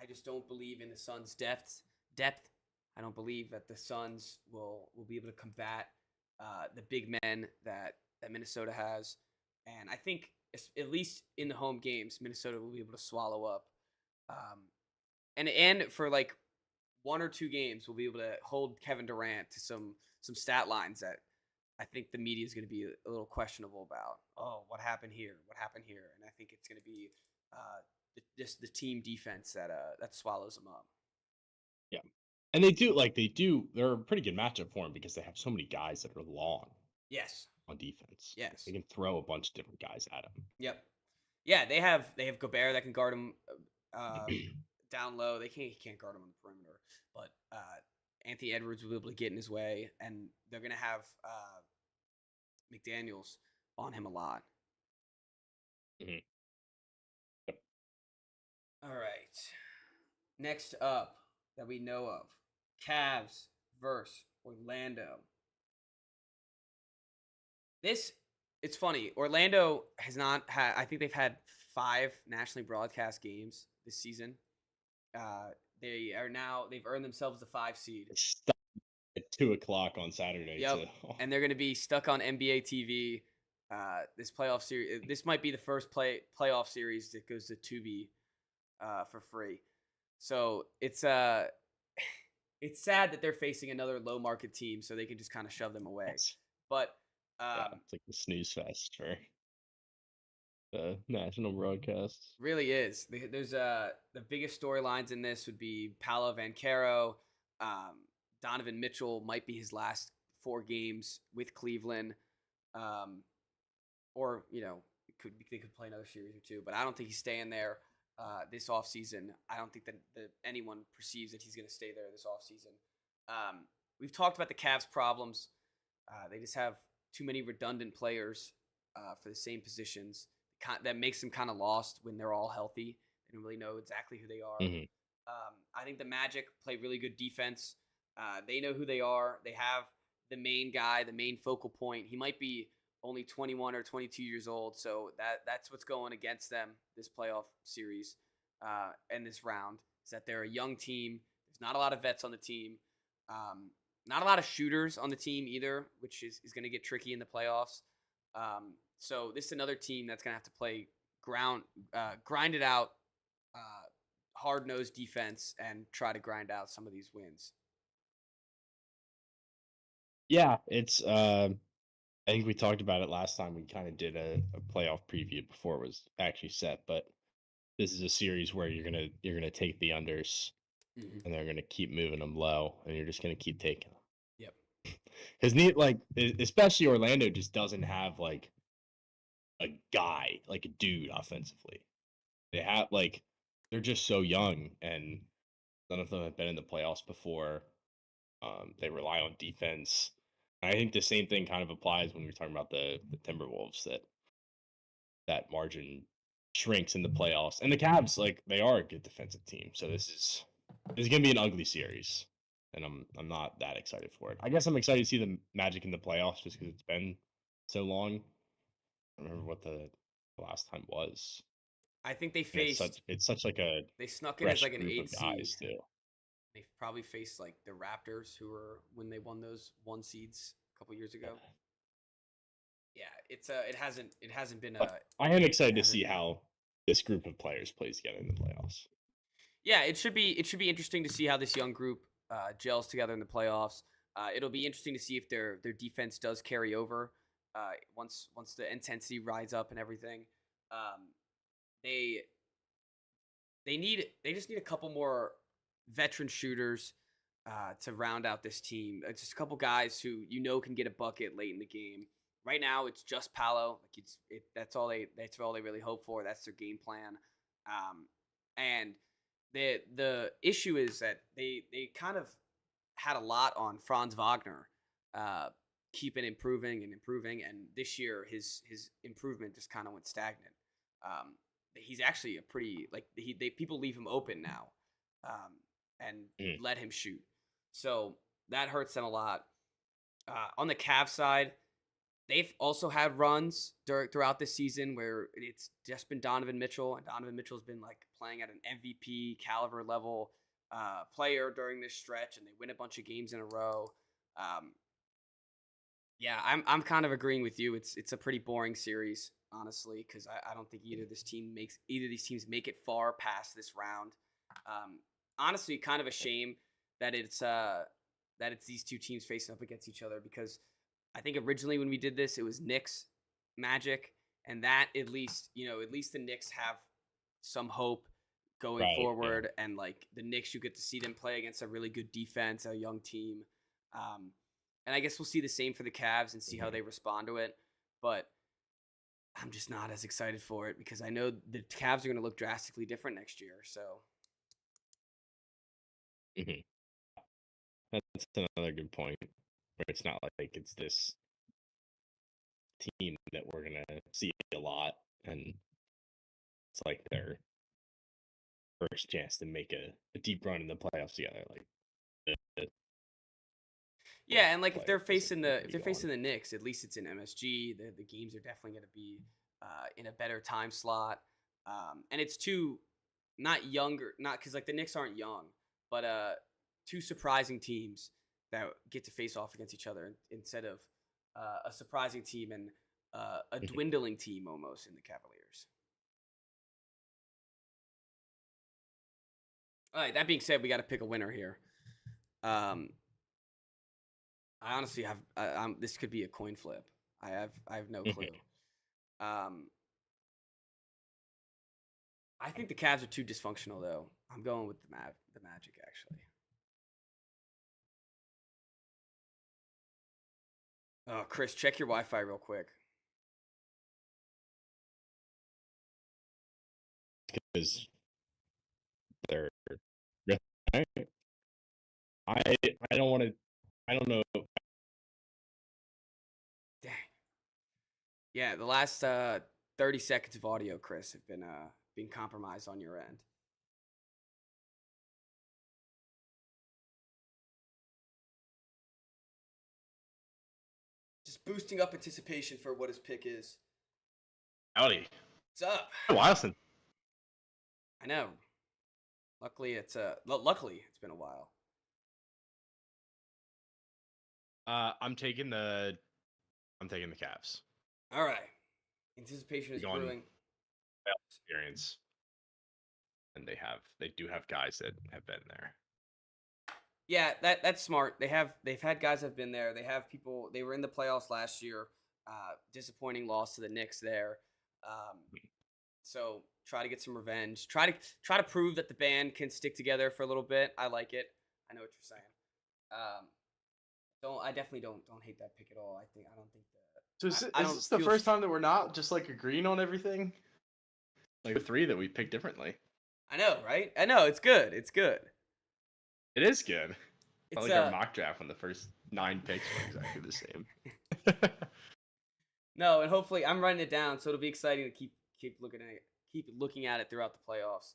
I just don't believe in the Suns' depth. I don't believe that the Suns will be able to combat the big men that Minnesota has. And I think, at least in the home games, Minnesota will be able to swallow up. And for 1 or 2 games, we'll be able to hold Kevin Durant to some stat lines that I think the media is going to be a little questionable about. Oh, what happened here? And I think it's going to be just the team defense that swallows them up. Yeah, And they're a pretty good matchup for him because they have so many guys that are long Yes. on defense. Yes. They can throw a bunch of different guys at him. Yep. Yeah, they have Gobert that can guard him down low. He can't guard him on the perimeter, but Anthony Edwards will be able to get in his way, and they're gonna have McDaniels on him a lot. Mhm. Yep. All right. Next up that we know of, Cavs versus Orlando. It's funny. Orlando has not had. I think they've had 5 nationally broadcast games this season. They've earned themselves the 5 seed. It's stuck at 2 o'clock on Saturday. Yep. Too. And they're going to be stuck on NBA TV. This playoff series. This might be the first playoff series that goes to Tubi for free. So it's sad that they're facing another low market team, so they can just kind of shove them away. But it's like the snooze fest for the national broadcasts. Really is. There's the biggest storylines in this would be Paolo Banchero. Donovan Mitchell might be his last 4 games with Cleveland, or they could play another series or 2. But I don't think he's staying there this offseason. I don't think that anyone perceives that he's going to stay there this offseason. We've talked about the Cavs' problems. They just have too many redundant players for the same positions. That makes them kind of lost when they're all healthy. They don't really know exactly who they are. Mm-hmm. I think the Magic play really good defense. They know who they are. They have the main guy, the main focal point. He might be only 21 or 22 years old, so that's what's going against them this playoff series and this round, is that they're a young team. There's not a lot of vets on the team. Not a lot of shooters on the team either, which is going to get tricky in the playoffs. So this is another team that's going to have to play grind it out, hard-nosed defense, and try to grind out some of these wins. Yeah, it's I think we talked about it last time. We kind of did a playoff preview before it was actually set, but this is a series where you're gonna take the unders, and they're gonna keep moving them low, and you're just gonna keep taking them. Yep. Because especially Orlando just doesn't have like a guy, like a dude offensively. They have they're just so young, and none of them have been in the playoffs before. They rely on defense. And I think the same thing kind of applies when we're talking about the Timberwolves, that margin shrinks in the playoffs. And the Cavs, they are a good defensive team. So this is gonna be an ugly series. And I'm not that excited for it. I guess I'm excited to see the Magic in the playoffs just because it's been so long. I don't remember what the last time was. I think they And faced. it's such like a They snuck in as fresh like an group 8 of seed. guys too. They probably faced like the Raptors, who were when they won those 1 seeds a couple years ago. Yeah, it hasn't been a. I am excited to see how this group of players plays together in the playoffs. Yeah, it should be interesting to see how this young group gels together in the playoffs. It'll be interesting to see if their defense does carry over once the intensity rides up and everything. They just need a couple more veteran shooters to round out this team. It's just a couple guys who can get a bucket late in the game. Right now, it's just Paolo. That's all they really hope for. That's their game plan. And the issue is that they kind of had a lot on Franz Wagner, keeping improving, and this year his improvement just kind of went stagnant. He's actually a pretty people leave him open now, and let him shoot. So that hurts them a lot. On the Cavs side, they've also had runs throughout the season where it's just been Donovan Mitchell, and Donovan Mitchell's been playing at an MVP caliber level player during this stretch, and they win a bunch of games in a row. Yeah, I'm kind of agreeing with you. It's a pretty boring series, honestly, because I don't think either of these teams make it far past this round. Honestly, kind of a shame that it's these two teams facing up against each other, because I think originally when we did this, it was Knicks, Magic, and that at least the Knicks have some hope going Right, yeah. forward, and like the Knicks, you get to see them play against a really good defense, a young team, and I guess we'll see the same for the Cavs and see how Mhm. they respond to it. But I'm just not as excited for it because I know the Cavs are going to look drastically different next year. So Mhm. That's another good point. Where it's not like it's this team that we're gonna see a lot, and it's like their first chance to make a deep run in the playoffs together. Like the yeah, and like if they're players facing are the gonna if be they're facing gone. the Knicks, at least it's in MSG. The games are definitely going to be in a better time slot, and it's two not younger, not because like the Knicks aren't young, but two surprising teams that get to face off against each other instead of a surprising team and a Mhm. dwindling team almost in the Cavaliers. All right. That being said, we got to pick a winner here. Um, I honestly have. This could be a coin flip. I have no clue. Um, I think the Cavs are too dysfunctional though. I'm going with the Magic actually. Oh, Chris, check your Wi-Fi real quick. Because they're I I don't want to. I don't know. Dang. Yeah, the last 30 seconds of audio, Chris, have been compromised on your end. Just boosting up anticipation for what his pick is. Howdy, What's up? Wilson. I know. Luckily it's been a while. I'm taking the Cavs. All right. Anticipation is Going brewing. experience, and they do have guys that have been there. Yeah, that's smart. They've had guys that have been there. They have people. They were in the playoffs last year. Disappointing loss to the Knicks there. So try to get some revenge. Try to prove that the band can stick together for a little bit. I like it. I know what you're saying. I definitely don't hate that pick at all. I don't think that. So I is don't this the feel first time that we're not just like agreeing on everything? Like the three that we picked differently. I know, right? I know it's good. It's good. It is good. It's Like our mock draft when the first 9 picks were exactly the same. no, and hopefully I'm writing it down, so it'll be exciting to keep looking at it throughout the playoffs.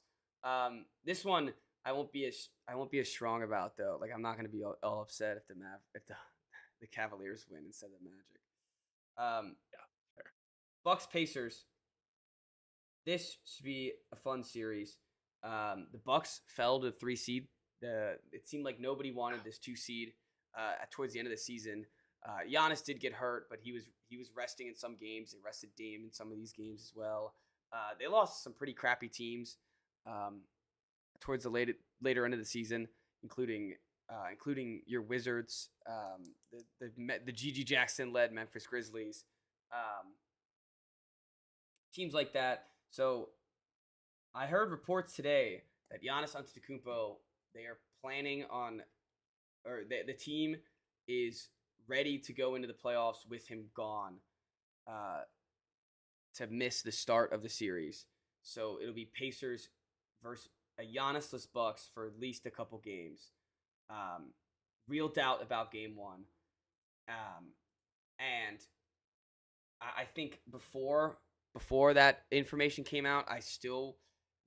This one I won't be as strong about though. Like I'm not gonna be all upset if the Cavaliers win instead of the Magic. Yeah, fair. Bucks Pacers. This should be a fun series. The Bucks fell to the 3 seed. It seemed like nobody wanted this 2 seed towards the end of the season. Giannis did get hurt, but he was resting in some games. They rested Dame in some of these games as well. They lost some pretty crappy teams towards the later end of the season, including your Wizards, the Gigi Jackson led Memphis Grizzlies, teams like that. So I heard reports today that Giannis Antetokounmpo, they are planning on, or the team is ready to go into the playoffs with him gone, to miss the start of the series. So it'll be Pacers versus a Giannisless Bucks for at least a couple games. Real doubt about game one. And I think before that information came out, I still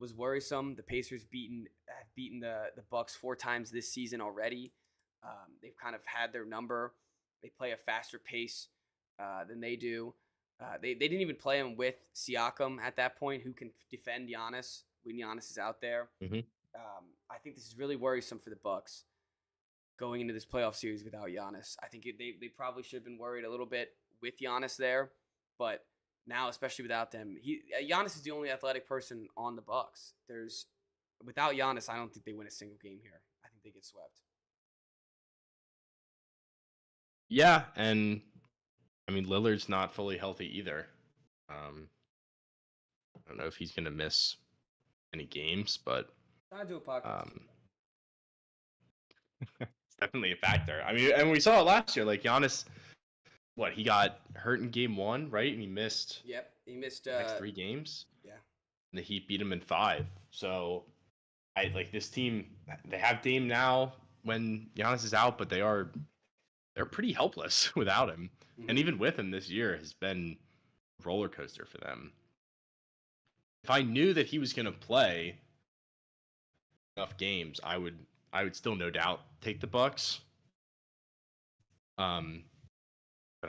was worrisome. The Pacers have beaten the Bucks 4 times this season already. They've kind of had their number. They play a faster pace than they do. They didn't even play him with Siakam at that point, who can defend Giannis when Giannis is out there. Mm-hmm. I think this is really worrisome for the Bucks going into this playoff series without Giannis. I think they probably should have been worried a little bit with Giannis there, but now, especially without them, Giannis is the only athletic person on the Bucks. Without Giannis, I don't think they win a single game here. I think they get swept. Yeah, and I mean Lillard's not fully healthy either. I don't know if he's gonna miss any games, but I do a podcast. It's definitely a factor. I mean, and we saw it last year. Like Giannis, he got hurt in game 1, right? And he missed Yep, he missed the next 3 games. Yeah. And the Heat beat him in 5. So I like this team. They have Dame now when Giannis is out, but they're pretty helpless without him. Mm-hmm. And even with him this year has been a roller coaster for them. If I knew that he was going to play enough games, I would still no doubt take the Bucks. But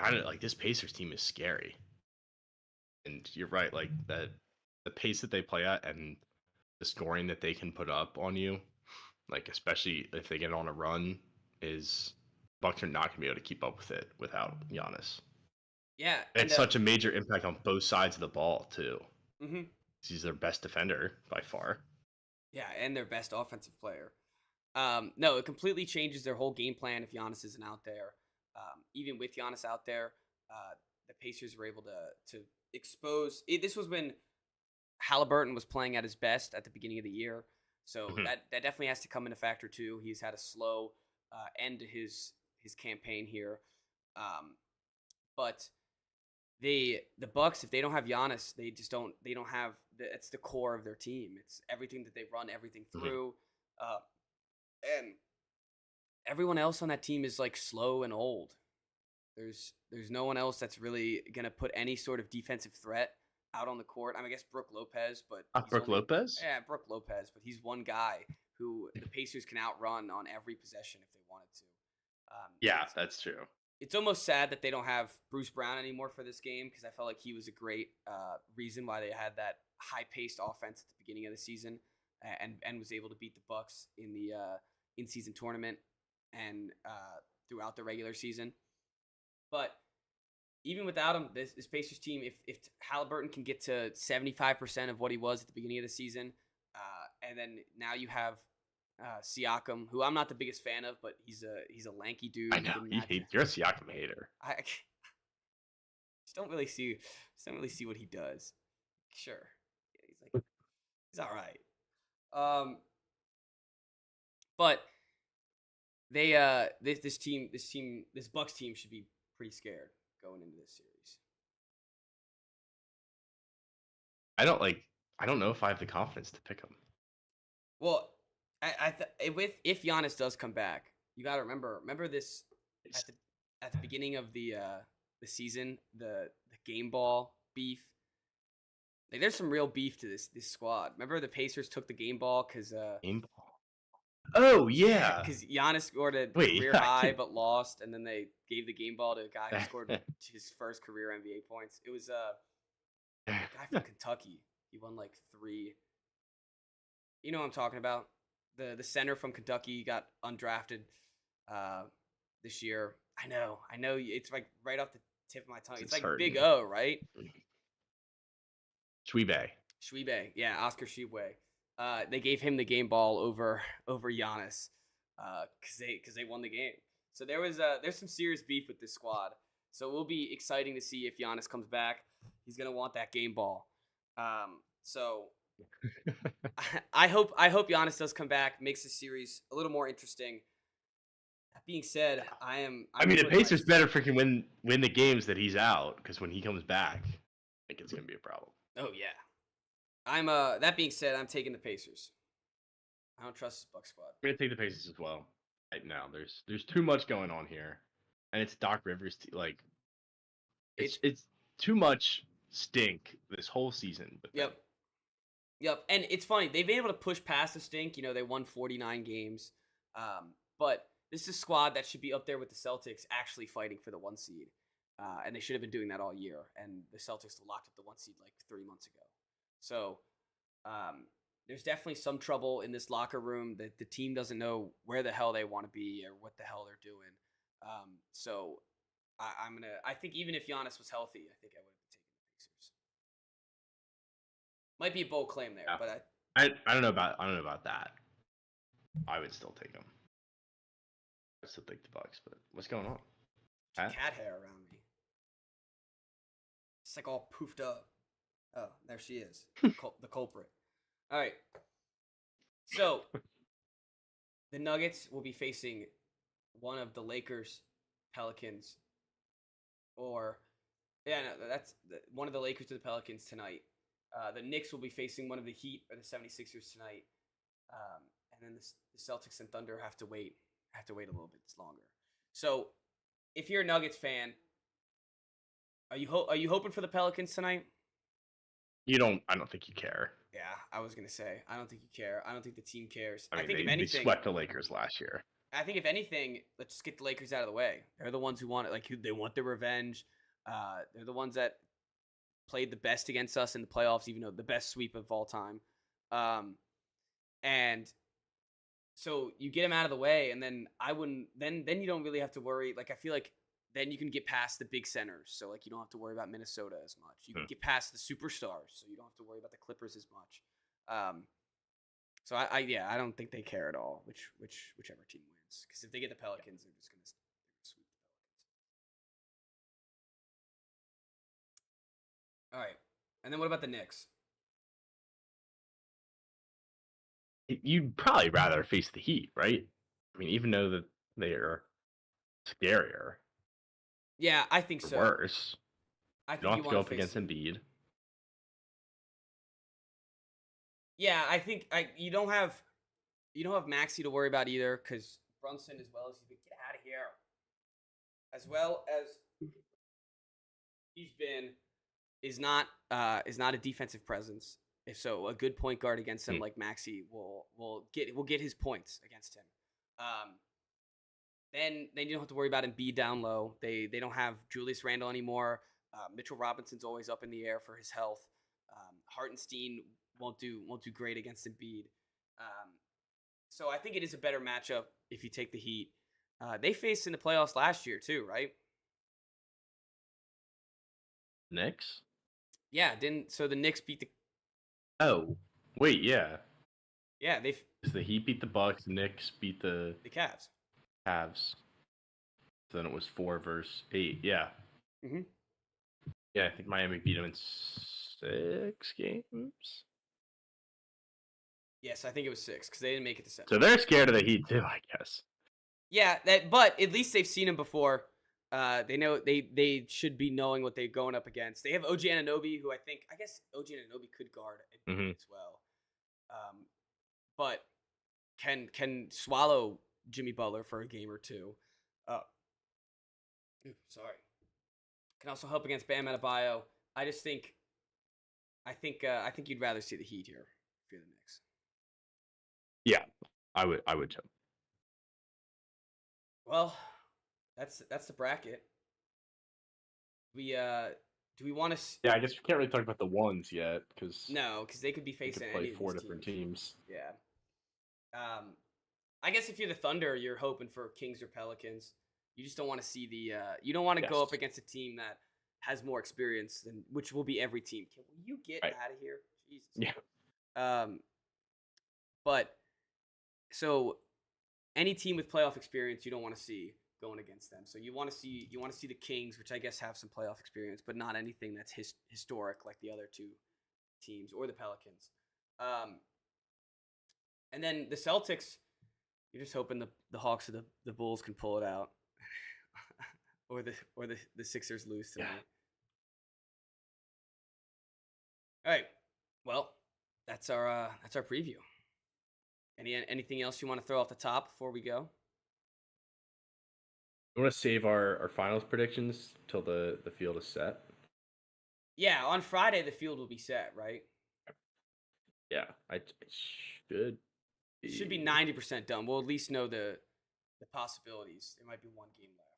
I don't like this Pacers team is scary. And you're right, like that the pace that they play at and the scoring that they can put up on you, like especially if they get on a run, is Bucks are not gonna be able to keep up with it without Giannis. Yeah, It's such a major impact on both sides of the ball too. Mm-hmm. He's their best defender by far. Yeah, and their best offensive player. No, it completely changes their whole game plan if Giannis isn't out there. Even with Giannis out there, the Pacers were able to expose. This was when Halliburton was playing at his best at the beginning of the year, so that definitely has to come into factor too. He's had a slow end to his campaign here, but the Bucks, if they don't have Giannis, they don't have it's the core of their team. It's everything that they run everything through, and everyone else on that team is like slow and old. There's no one else that's really gonna put any sort of defensive threat out on the court. I mean, I guess Brook Lopez, but Lopez? Yeah, Brook Lopez, but he's one guy who the Pacers can outrun on every possession if they wanted to. Yeah, that's true. It's almost sad that they don't have Bruce Brown anymore for this game because I felt like he was a great reason why they had that high-paced offense at the beginning of the season and was able to beat the Bucks in the in-season tournament and throughout the regular season. But even without him, this Pacers team, if Halliburton can get to 75% of what he was at the beginning of the season, and then now you have Siakam, who I'm not the biggest fan of, but he's a lanky dude. I know you're a Siakam hater. I just don't really see what he does. Sure, yeah, he's all right. But they this Bucks team should be pretty scared going into this series. I don't know if I have the confidence to pick them. Well, if Giannis does come back, you got to remember this at the beginning of the season, the game ball beef. Like, there's some real beef to this squad. Remember the Pacers took the game ball because game ball. Oh yeah, because Giannis scored a career high but lost, and then they gave the game ball to a guy who scored his first career NBA points. It was a guy from Kentucky. He won like 3. You know what I'm talking about? The center from Kentucky got undrafted this year. I know. It's like right off the tip of my tongue. It's like hurting. Big O, right? Shwebe. Yeah, Oscar Shwebe. They gave him the game ball over Giannis because they won the game. So there's some serious beef with this squad. So it will be exciting to see if Giannis comes back. He's gonna want that game ball. So I hope Giannis does come back, makes the series a little more interesting. That being said, I mean, the Pacers better freaking win the games that he's out, because when he comes back, I think it's gonna be a problem. Oh yeah. I'm that being said, I'm taking the Pacers. I don't trust this Bucks squad. I'm gonna take the Pacers as well. Right now, there's too much going on here, and it's Doc Rivers. Like, it's too much stink this whole season. Yep. And it's funny, they've been able to push past the stink. You know, they won 49 games, but this is a squad that should be up there with the Celtics, actually fighting for the 1 seed, and they should have been doing that all year. And the Celtics locked up the 1 seed like 3 months ago. So there's definitely some trouble in this locker room that the team doesn't know where the hell they want to be or what the hell they're doing. So I think even if Giannis was healthy, I think I would have taken the Pacers. Might be a bold claim there, but I don't know about that. I would still take them. I still take the Bucks, but what's going on? Cat hair around me. It's like all poofed up. Oh, there she is. The culprit. All right. So the Nuggets will be facing one of the Lakers, Pelicans, or yeah, no, one of the Lakers or the Pelicans tonight. The Knicks will be facing one of the Heat or the 76ers tonight. Um, and then the Celtics and Thunder have to wait a little bit longer. So, if you're a Nuggets fan, are you hoping for the Pelicans tonight? I don't think you care. Yeah, I was gonna say I don't think you care. I don't think the team cares. I mean, think if they anything, swept the Lakers last year. I think if anything, let's just get the Lakers out of the way. They're the ones who want it. Like they want their revenge. They're the ones that played the best against us in the playoffs, even though the best sweep of all time. And so you get them out of the way, and then I wouldn't. Then you don't really have to worry. Like I feel like then you can get past the big centers, so like you don't have to worry about Minnesota as much. You can get past the superstars, so you don't have to worry about the Clippers as much. So I don't think they care at all whichever team wins, because if they get the Pelicans, they're just gonna sweep the Pelicans. All right, and then what about the Knicks? You'd probably rather face the Heat, right? I mean, even though that they are scarier, Yeah, I think or so. worse, I you think don't have to go wanna up against Embiid. Yeah, I think you don't have Maxey to worry about either, because Brunson, as well as he's been, get out of here, as well as he's been, is not a defensive presence. If so, a good point guard against him like Maxey will get his points against him. Then you don't have to worry about Embiid down low. They don't have Julius Randle anymore. Mitchell Robinson's always up in the air for his health. Hartenstein won't do great against Embiid. So I think it is a better matchup if you take the Heat. They faced in the playoffs last year too, right? Knicks? Yeah, didn't so the Knicks beat the Oh, wait, yeah. yeah they Because the Heat beat the Bucks, Knicks beat the Cavs. Cavs. So then it was 4 versus 8. Yeah. Mm-hmm. Yeah, I think Miami beat them in 6 games. Yes, I think it was 6 because they didn't make it to 7. So they're scared of the Heat too, I guess. Yeah, but at least they've seen him before. They know they should be knowing what they're going up against. They have OG Anunoby, who I guess OG Anunoby could guard as well, but can swallow Jimmy Butler for a game or two. Sorry. Can also help against Bam Adebayo. I think you'd rather see the Heat here if you're the Knicks. Yeah, I would too. Well, that's the bracket. We do we want to? Yeah, I guess we can't really talk about the ones yet because because they could be they facing could play any of 4 these different teams. teams. Yeah. I guess if you're the Thunder, you're hoping for Kings or Pelicans. You just don't want to see the. You don't want to go up against a team that has more experience than, which will be every team. Can you get out of here? Jesus. Yeah. But so any team with playoff experience, you don't want to see going against them. So you want to see the Kings, which I guess have some playoff experience, but not anything that's historic like the other two teams or the Pelicans. And then the Celtics, you're just hoping the Hawks or the Bulls can pull it out, or the Sixers lose tonight. Yeah. All right. Well, that's our preview. Anything else you want to throw off the top before we go? You want to save our finals predictions till the field is set? Yeah, on Friday the field will be set, right? Yeah, it should. It should be 90% done. We'll at least know the possibilities. There might be one game left.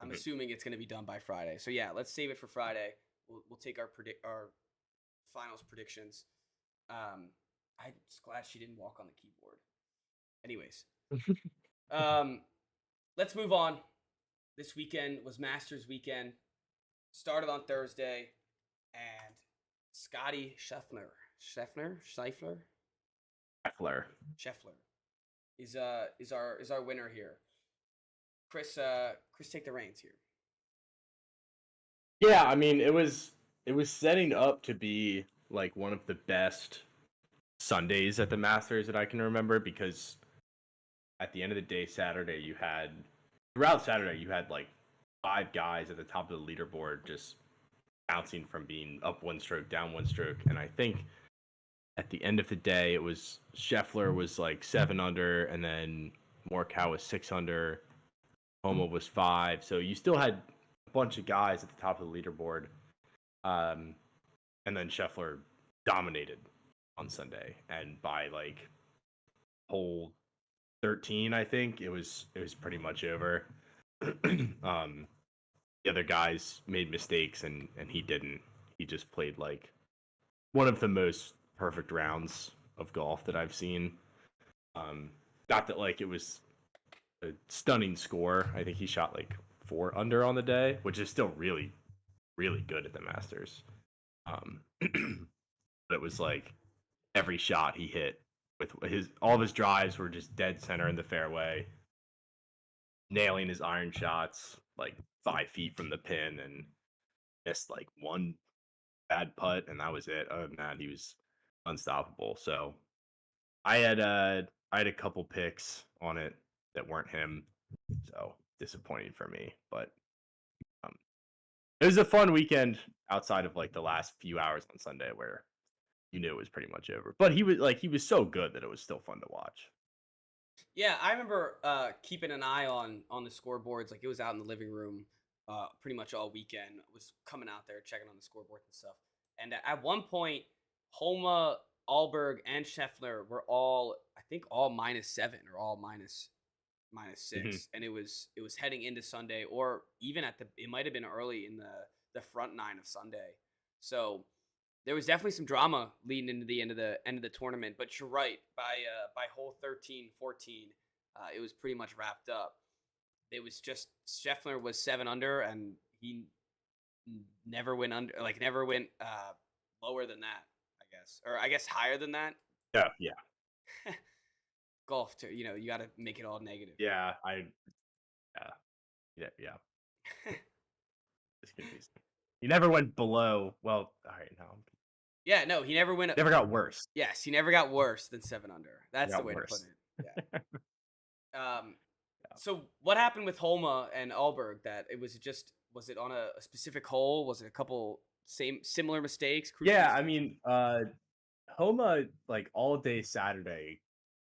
I'm assuming it's going to be done by Friday. So yeah, let's save it for Friday. We'll take our finals predictions. I'm just glad she didn't walk on the keyboard. Anyways, let's move on. This weekend was Masters weekend. Started on Thursday, and Scotty Scheffler is our winner here. Chris, take the reins here. Yeah, I mean it was setting up to be like one of the best Sundays at the Masters that I can remember, because at the end of the day, throughout Saturday, you had like 5 guys at the top of the leaderboard just bouncing from being up 1 stroke, down 1 stroke. And I think at the end of the day, it was Scheffler was like 7 under, and then Morikawa was 6 under, Homa was 5. So you still had a bunch of guys at the top of the leaderboard. And then Scheffler dominated on Sunday, and by like hole 13, I think it was pretty much over. The other guys made mistakes, and he didn't. He just played like one of the most perfect rounds of golf that I've seen. Not that like it was a stunning score. I think he shot like 4 under on the day, which is still really, really good at the Masters. But it was like every shot he hit with all of his drives were just dead center in the fairway, nailing his iron shots like 5 feet from the pin, and missed like one bad putt, and that was it. Other than that, he was unstoppable. So I had a couple picks on it that weren't him, so disappointing for me. But it was a fun weekend outside of like the last few hours on Sunday where you knew it was pretty much over. But he was so good that it was still fun to watch. Yeah, I remember keeping an eye on the scoreboards. Like, it was out in the living room pretty much all weekend. I was coming out there checking on the scoreboards and stuff. And at one point, Homa, Alberg, and Scheffler were all, I think, all -7 or all minus 6, and it was heading into Sunday, or even it might have been early in the front 9 of Sunday. So there was definitely some drama leading into the end of the tournament. But you're right, by hole 13, 14, it was pretty much wrapped up. It was just Scheffler was 7 under, and he never went lower than that, I guess, or I guess higher than that. Yeah. Golf, you got to make it all negative. Yeah. It's confusing. He never went below. Well, all right, no. Yeah, no, he never went. Never got worse. Yes, he never got worse than 7 under. That's the way worse. to put it. Yeah. So what happened with Homa and Alberg? Was it on a specific hole? Was it a couple similar mistakes? Yeah, I mean, Homa, like all day Saturday,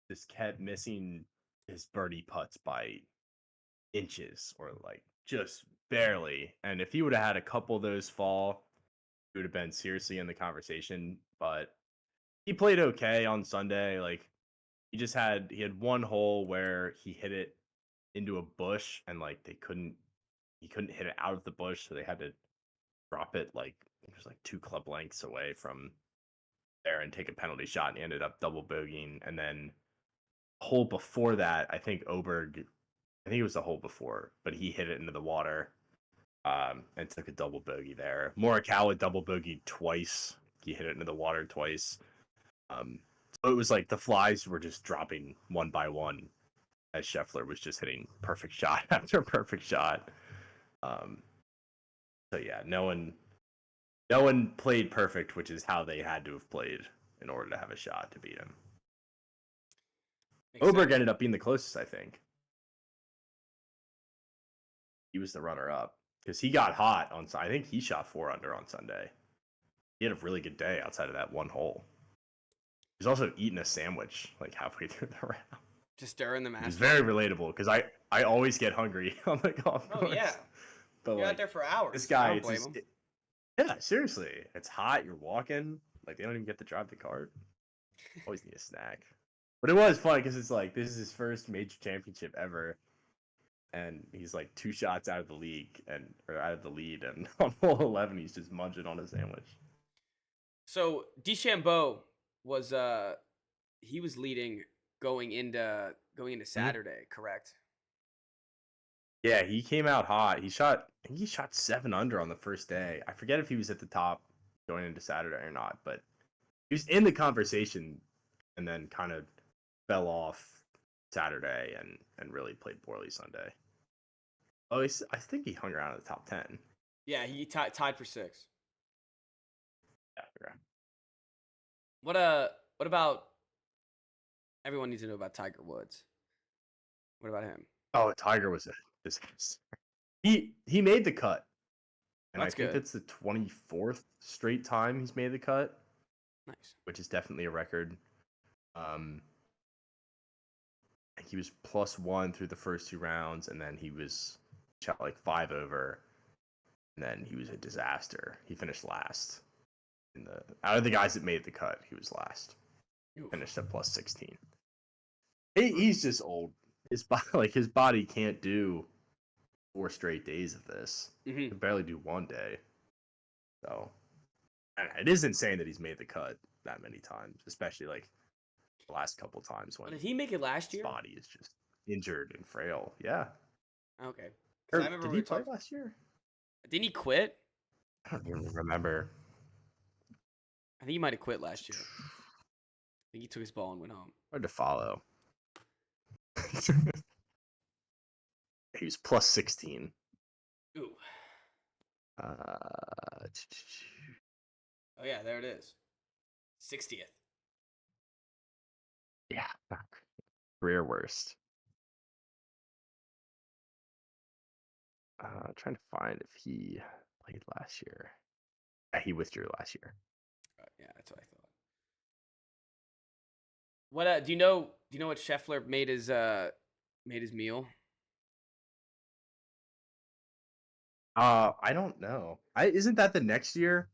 just kept missing his birdie putts by inches, or like just barely. And if he would have had a couple of those fall, he would have been seriously in the conversation. But he played okay on Sunday. Like he had one hole where he hit it into a bush, and like he couldn't hit it out of the bush, so they had to drop it like it was like 2 club lengths away from there and take a penalty shot, and he ended up double bogeying. And then hole before that, I think it was the hole before, but he hit it into the water and took a double bogey there. Morikawa double bogeyed twice. He hit it into the water twice. So it was like the flies were just dropping one by one as Scheffler was just hitting perfect shot after perfect shot. So yeah, no one played perfect, which is how they had to have played in order to have a shot to beat him. Oberg ended up being the closest, I think. He was the runner-up because he got hot on. I think he shot 4 under on Sunday. He had a really good day outside of that one hole. He was also eating a sandwich like halfway through the round. Just during the match. It's very relatable because I always get hungry on the golf course. Oh yeah, but you're out there for hours. This guy, I don't blame him. Yeah, seriously, it's hot. You're walking, like they don't even get to drive the cart. Always need a snack. But it was fun because it's like this is his first major championship ever, and he's like 2 shots out of the lead, and on hole 11 he's just munching on a sandwich. So DeChambeau was he was leading going into Saturday, correct? Yeah, he came out hot. I think he shot 7 under on the first day. I forget if he was at the top going into Saturday or not, but he was in the conversation and then kind of fell off Saturday and really played poorly Sunday. Oh, I think he hung around in the top 10. Yeah, he tied for 6. Yeah. What about everyone needs to know about Tiger Woods? What about him? Oh, Tiger was a disaster. He made the cut, and I That's think good. that's the 24th straight time he's made the cut, Nice. which is definitely a record. I think he was +1 through the first 2 rounds, and then he was shot like 5 over, and then he was a disaster. He finished last out of the guys that made the cut. He was last. Oof. Finished at +16. He's just old. His body can't do 4 straight days of this. Mhm. He can barely do 1 day. So it is insane that he's made the cut that many times, especially like the last couple times when Did he make it last his year? body is just injured and frail. Yeah. Okay. 'Cause I remember Did we he were play talking. last year? Didn't he quit? I don't even remember. I think he might have quit last year. I think he took his ball and went home. Hard to follow. He was +16. Ooh. Uh, Oh yeah, there it is. 60th. yeah, not great. Career worst. Trying to find if he played last year. Yeah, he withdrew last year. Yeah, that's what I thought. What do you know what Scheffler made his meal? I don't know. Isn't that the next year?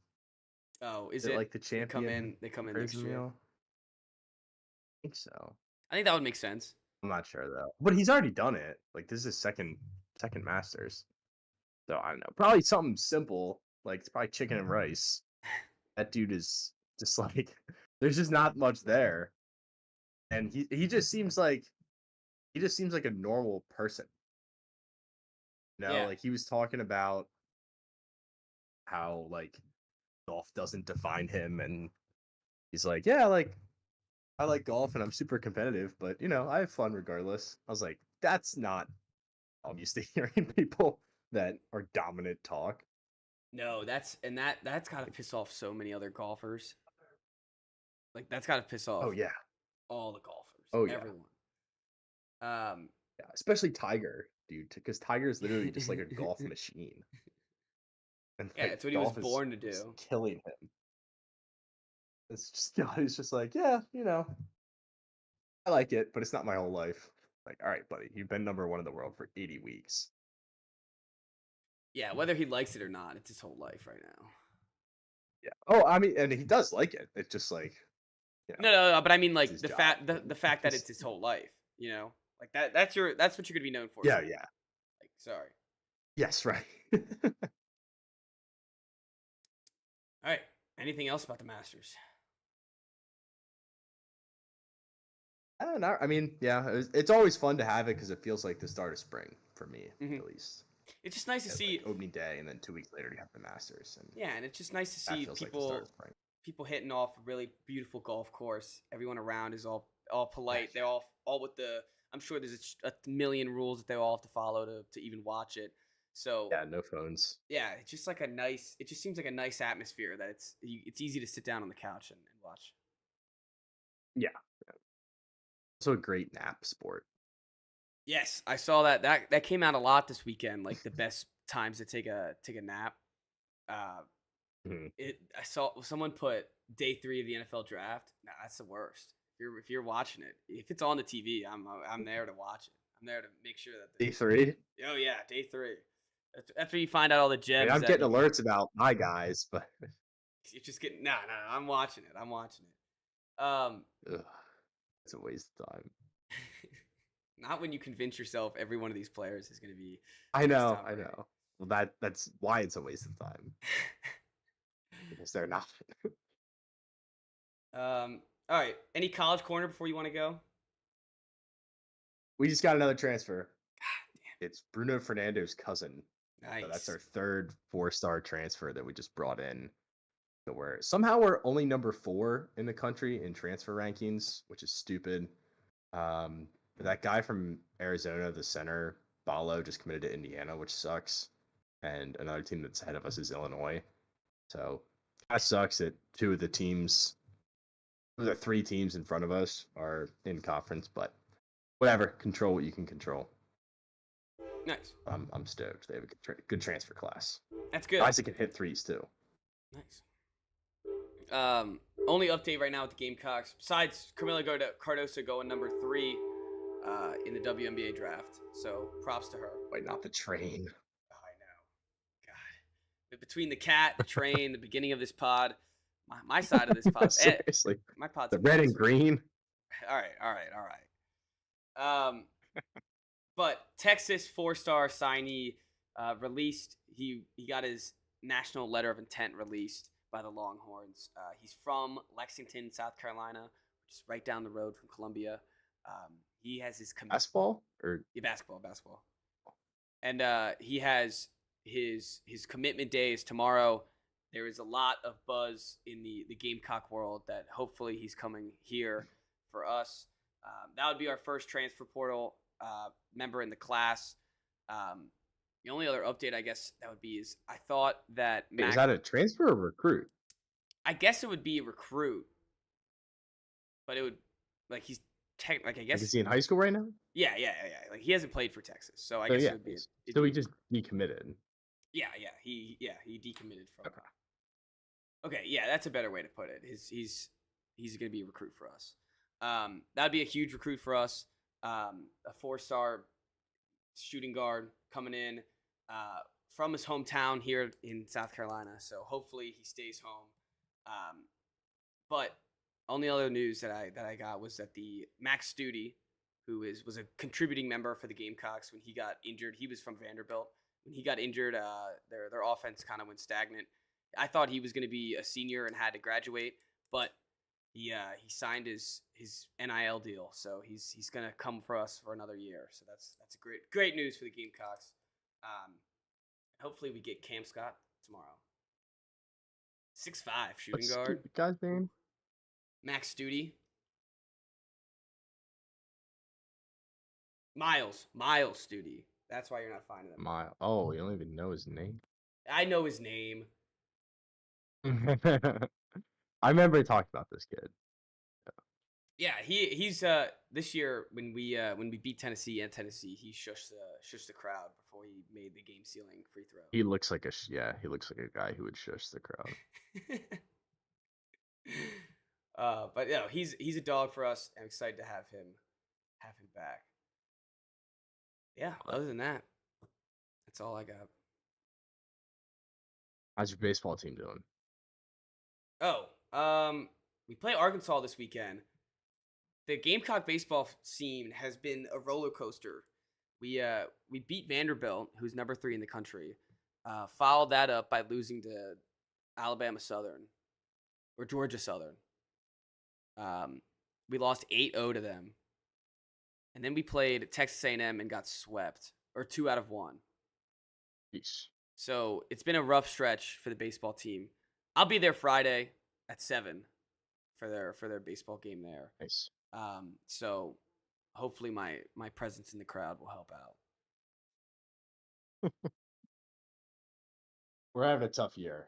Oh, is Is it it like the they come champion? in next prison year? meal? I think so. I think that would make sense. I'm not sure though. But he's already done it. Like this is his second Masters. So I don't know. Probably something simple. Like it's probably chicken and rice. That dude is just like there's just not much there. And he just seems like a normal person. You know, Yeah. like he was talking about how like golf doesn't define him, and he's like, yeah, like I like golf and I'm super competitive, but you know, I have fun regardless. I was like, that's not obviously hearing people that are dominant talk. No, that's gotta piss off so many other golfers. Like that's gotta piss off Oh yeah. all the golfers. Oh, yeah. Everyone. Yeah, especially Tiger, dude, because Tiger is literally just like a golf machine. And Yeah, like, it's what he was golf is born to just do. killing him. It's just he's just like, yeah, you know, I like it, but it's not my whole life. Like, all right, buddy, you've been number 1 in the world for 80 weeks. Yeah, whether he likes it or not, it's his whole life right now. Yeah. Oh, I mean, and he does like it. It's just like, you know, No, but I mean like his the job. fact the fact that it's his whole life, you know? Like that's what you're gonna be known for. yeah, someday. yeah. Like, sorry. Yes, right. All right. Anything else about the Masters? I don't know. I mean, yeah, it's always fun to have it because it feels like the start of spring for me, Mhm. at least. It's just nice to It's see. like opening day, and then 2 weeks later you have the Masters, and Yeah, and it's just nice to that see feels like the start of spring. people hitting off a really beautiful golf course. Everyone around is all polite. Yeah. They're all with the. I'm sure there's a million rules that they all have to follow to even watch it. So Yeah, no phones. yeah, it's just like a nice. It just seems like a nice atmosphere that it's easy to sit down on the couch and watch. Yeah. Also a great nap sport. Yes, I saw that came out a lot this weekend. Like the best times to take a nap. Mhm. I saw someone put day 3 of the NFL draft. Nah, that's the worst. If you're watching it, if it's on the TV, I'm there to watch it. I'm there to make sure that. Day 3. Oh yeah, day 3. That's where you find out all the I gems. mean, I'm that getting you- alerts about my guys, but You're just getting no. I'm watching it. I'm watching it. ugh, it's a waste of time. Not when you convince yourself every one of these players is going to be. I know, Tom I Brady. know. Well, that's why it's a waste of time because they're not. All right. Any college corner before you want to go? We just got another transfer. It's Bruno Fernando's cousin. Nice. So that's our third 4-star transfer that we just brought in. So we're only number 4 in the country in transfer rankings, which is stupid. That guy from Arizona, the center, Ballo, just committed to Indiana, which sucks. And another team that's ahead of us is Illinois. So that sucks that 2 of the teams The 3 teams in front of us are in conference, but whatever. Control what you can control. Nice. I'm stoked. They have a good transfer class. That's good. Guys that can hit threes too. Nice. Only update right now with the Gamecocks, besides Camila Cardoso going number 3 in the WNBA draft. So props to her. Wait, not the train. Oh, I know. God. Between the cat, the train, the beginning of this pod, my side of this pod. Seriously. My pod's The red and green. All right. But Texas 4-star signee released. He got his national letter of intent released by the Longhorns. He's from Lexington, South Carolina, which is right down the road from Columbia. He has his Basketball or basketball, and he has his commitment day is tomorrow. There is a lot of buzz in the Gamecock world that hopefully he's coming here for us. That would be our first transfer portal member in the class. The only other update I guess that would be is I thought that is that a transfer or recruit? I guess it would be a recruit, but it would like he's I guess Like, is he in high school right now? Yeah. Like he hasn't played for Texas, so I guess it would be. So he just decommitted. Yeah. He decommitted from. Okay, yeah, that's a better way to put it. He's going to be a recruit for us. That'd be a huge recruit for us. A 4-star shooting guard coming in from his hometown here in South Carolina. So hopefully he stays home. But only other news that I got was that the Max Studi, who was a contributing member for the Gamecocks when he got injured, he was from Vanderbilt. When he got injured, their offense kind of went stagnant. I thought he was going to be a senior and had to graduate, but he signed his NIL deal, so he's going to come for us for another year. So that's a great news for the Gamecocks. Hopefully we get Cam Scott tomorrow. 6'5" shooting guard. The guy's name? Max Studi. Miles Studi. That's why you're not finding him. Oh, you don't even know his name. I know his name. I remember talking about this kid. Yeah, he's this year when we beat Tennessee, he shushed the crowd before he made the game sealing free throw. He looks like a guy who would shush the crowd. But yeah, he's a dog for us. I'm excited to have him back. Yeah, other than that, that's all I got. How's your baseball team doing? We play Arkansas this weekend. The Gamecock baseball scene has been a roller coaster. We beat Vanderbilt, who's number 3 in the country. Followed that up by losing to Alabama Southern or Georgia Southern. We lost 8-0 to them. And then we played Texas A&M and got swept, or 2 out of 1. Peace. So it's been a rough stretch for the baseball team. I'll be there Friday at 7 for their baseball game there. Nice. So hopefully my presence in the crowd will help out. We're having a tough year.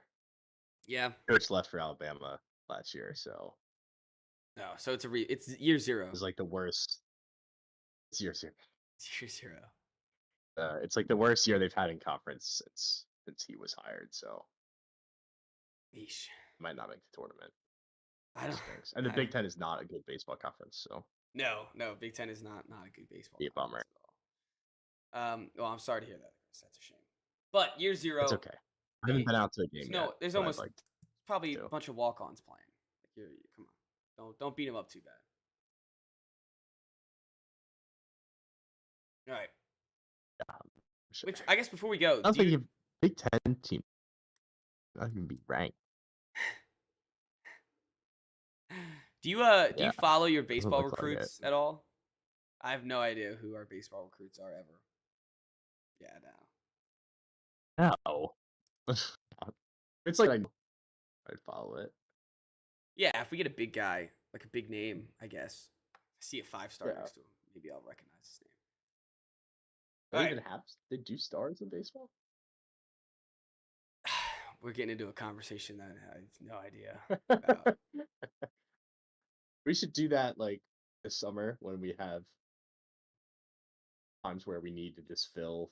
Yeah. Coach left for Alabama last year, so. No, so it's year 0. It's like the worst. It's year 0. It's year 0. It's like the worst year they've had in conference since he was hired. So. Eesh. Might not make the tournament. And the Big Ten is not a good baseball conference, so. No, Big Ten is not a good baseball. Be a bummer. At all. Well, I'm sorry to hear that, Chris. That's a shame. But year 0. It's okay. I haven't been out to a game yet. No, there's almost probably a bunch of walk-ons playing. Come on, don't beat them up too bad. All right. Sure. Which I guess before we go, Sounds like your Big Ten team not even be ranked. Do you follow your baseball recruits at all? I have no idea who our baseball recruits are ever. Yeah, no. It's like I'd follow it. Yeah, if we get a big guy, like a big name, I guess. I see a 5-star next to him. Maybe I'll recognize his name. They do stars in baseball? We're getting into a conversation that I have no idea about. We should do that like this summer when we have times where we need to just fill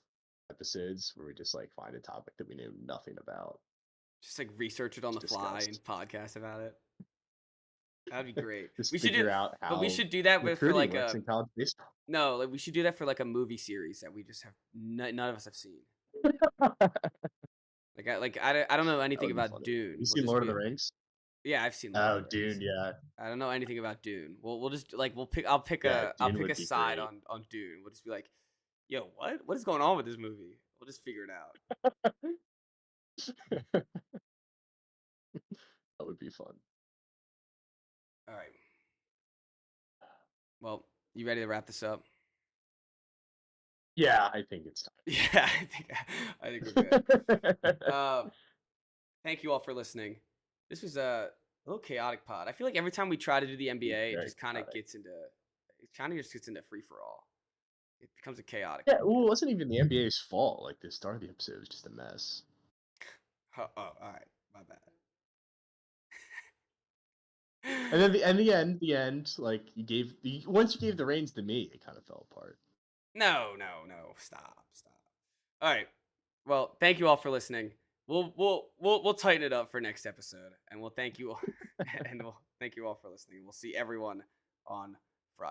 episodes where we just like find a topic that we knew nothing about. Just like research it on the Just fly discussed. and podcast about it. That'd be great. Just We should figure do, out how but we should do that with for recruiting like works a in college baseball. no, like we should do that for like a movie series that we just have none of us have seen. Like I don't know anything would be about funny. Dune. You We'll see just Lord of be- the Rings? Yeah, I've seen. Lord Oh, of the Rings. Dune, yeah. I don't know anything about Dune. We'll just like I'll pick Yeah, I'll Dune pick would a be side great. on Dune. We'll just be like, yo, what is going on with this movie? We'll just figure it out. That would be fun. All right. Well, you ready to wrap this up? Yeah, I think it's Yeah, I think we're good. time. Thank you all for listening. This was a little chaotic pod. I feel like every time we try to do the NBA, it very just kind of chaotic. just gets into free for all. It becomes a chaotic. Yeah, well, it wasn't even the NBA's fault. Like the start of the episode was just a mess. Oh, all right, my bad. And then the end, like once you gave the reins to me, it kind of fell apart. No, stop. All right. Well, thank you all for listening. We'll tighten it up for next episode, and we'll thank you all, and we'll thank you all for listening. We'll see everyone on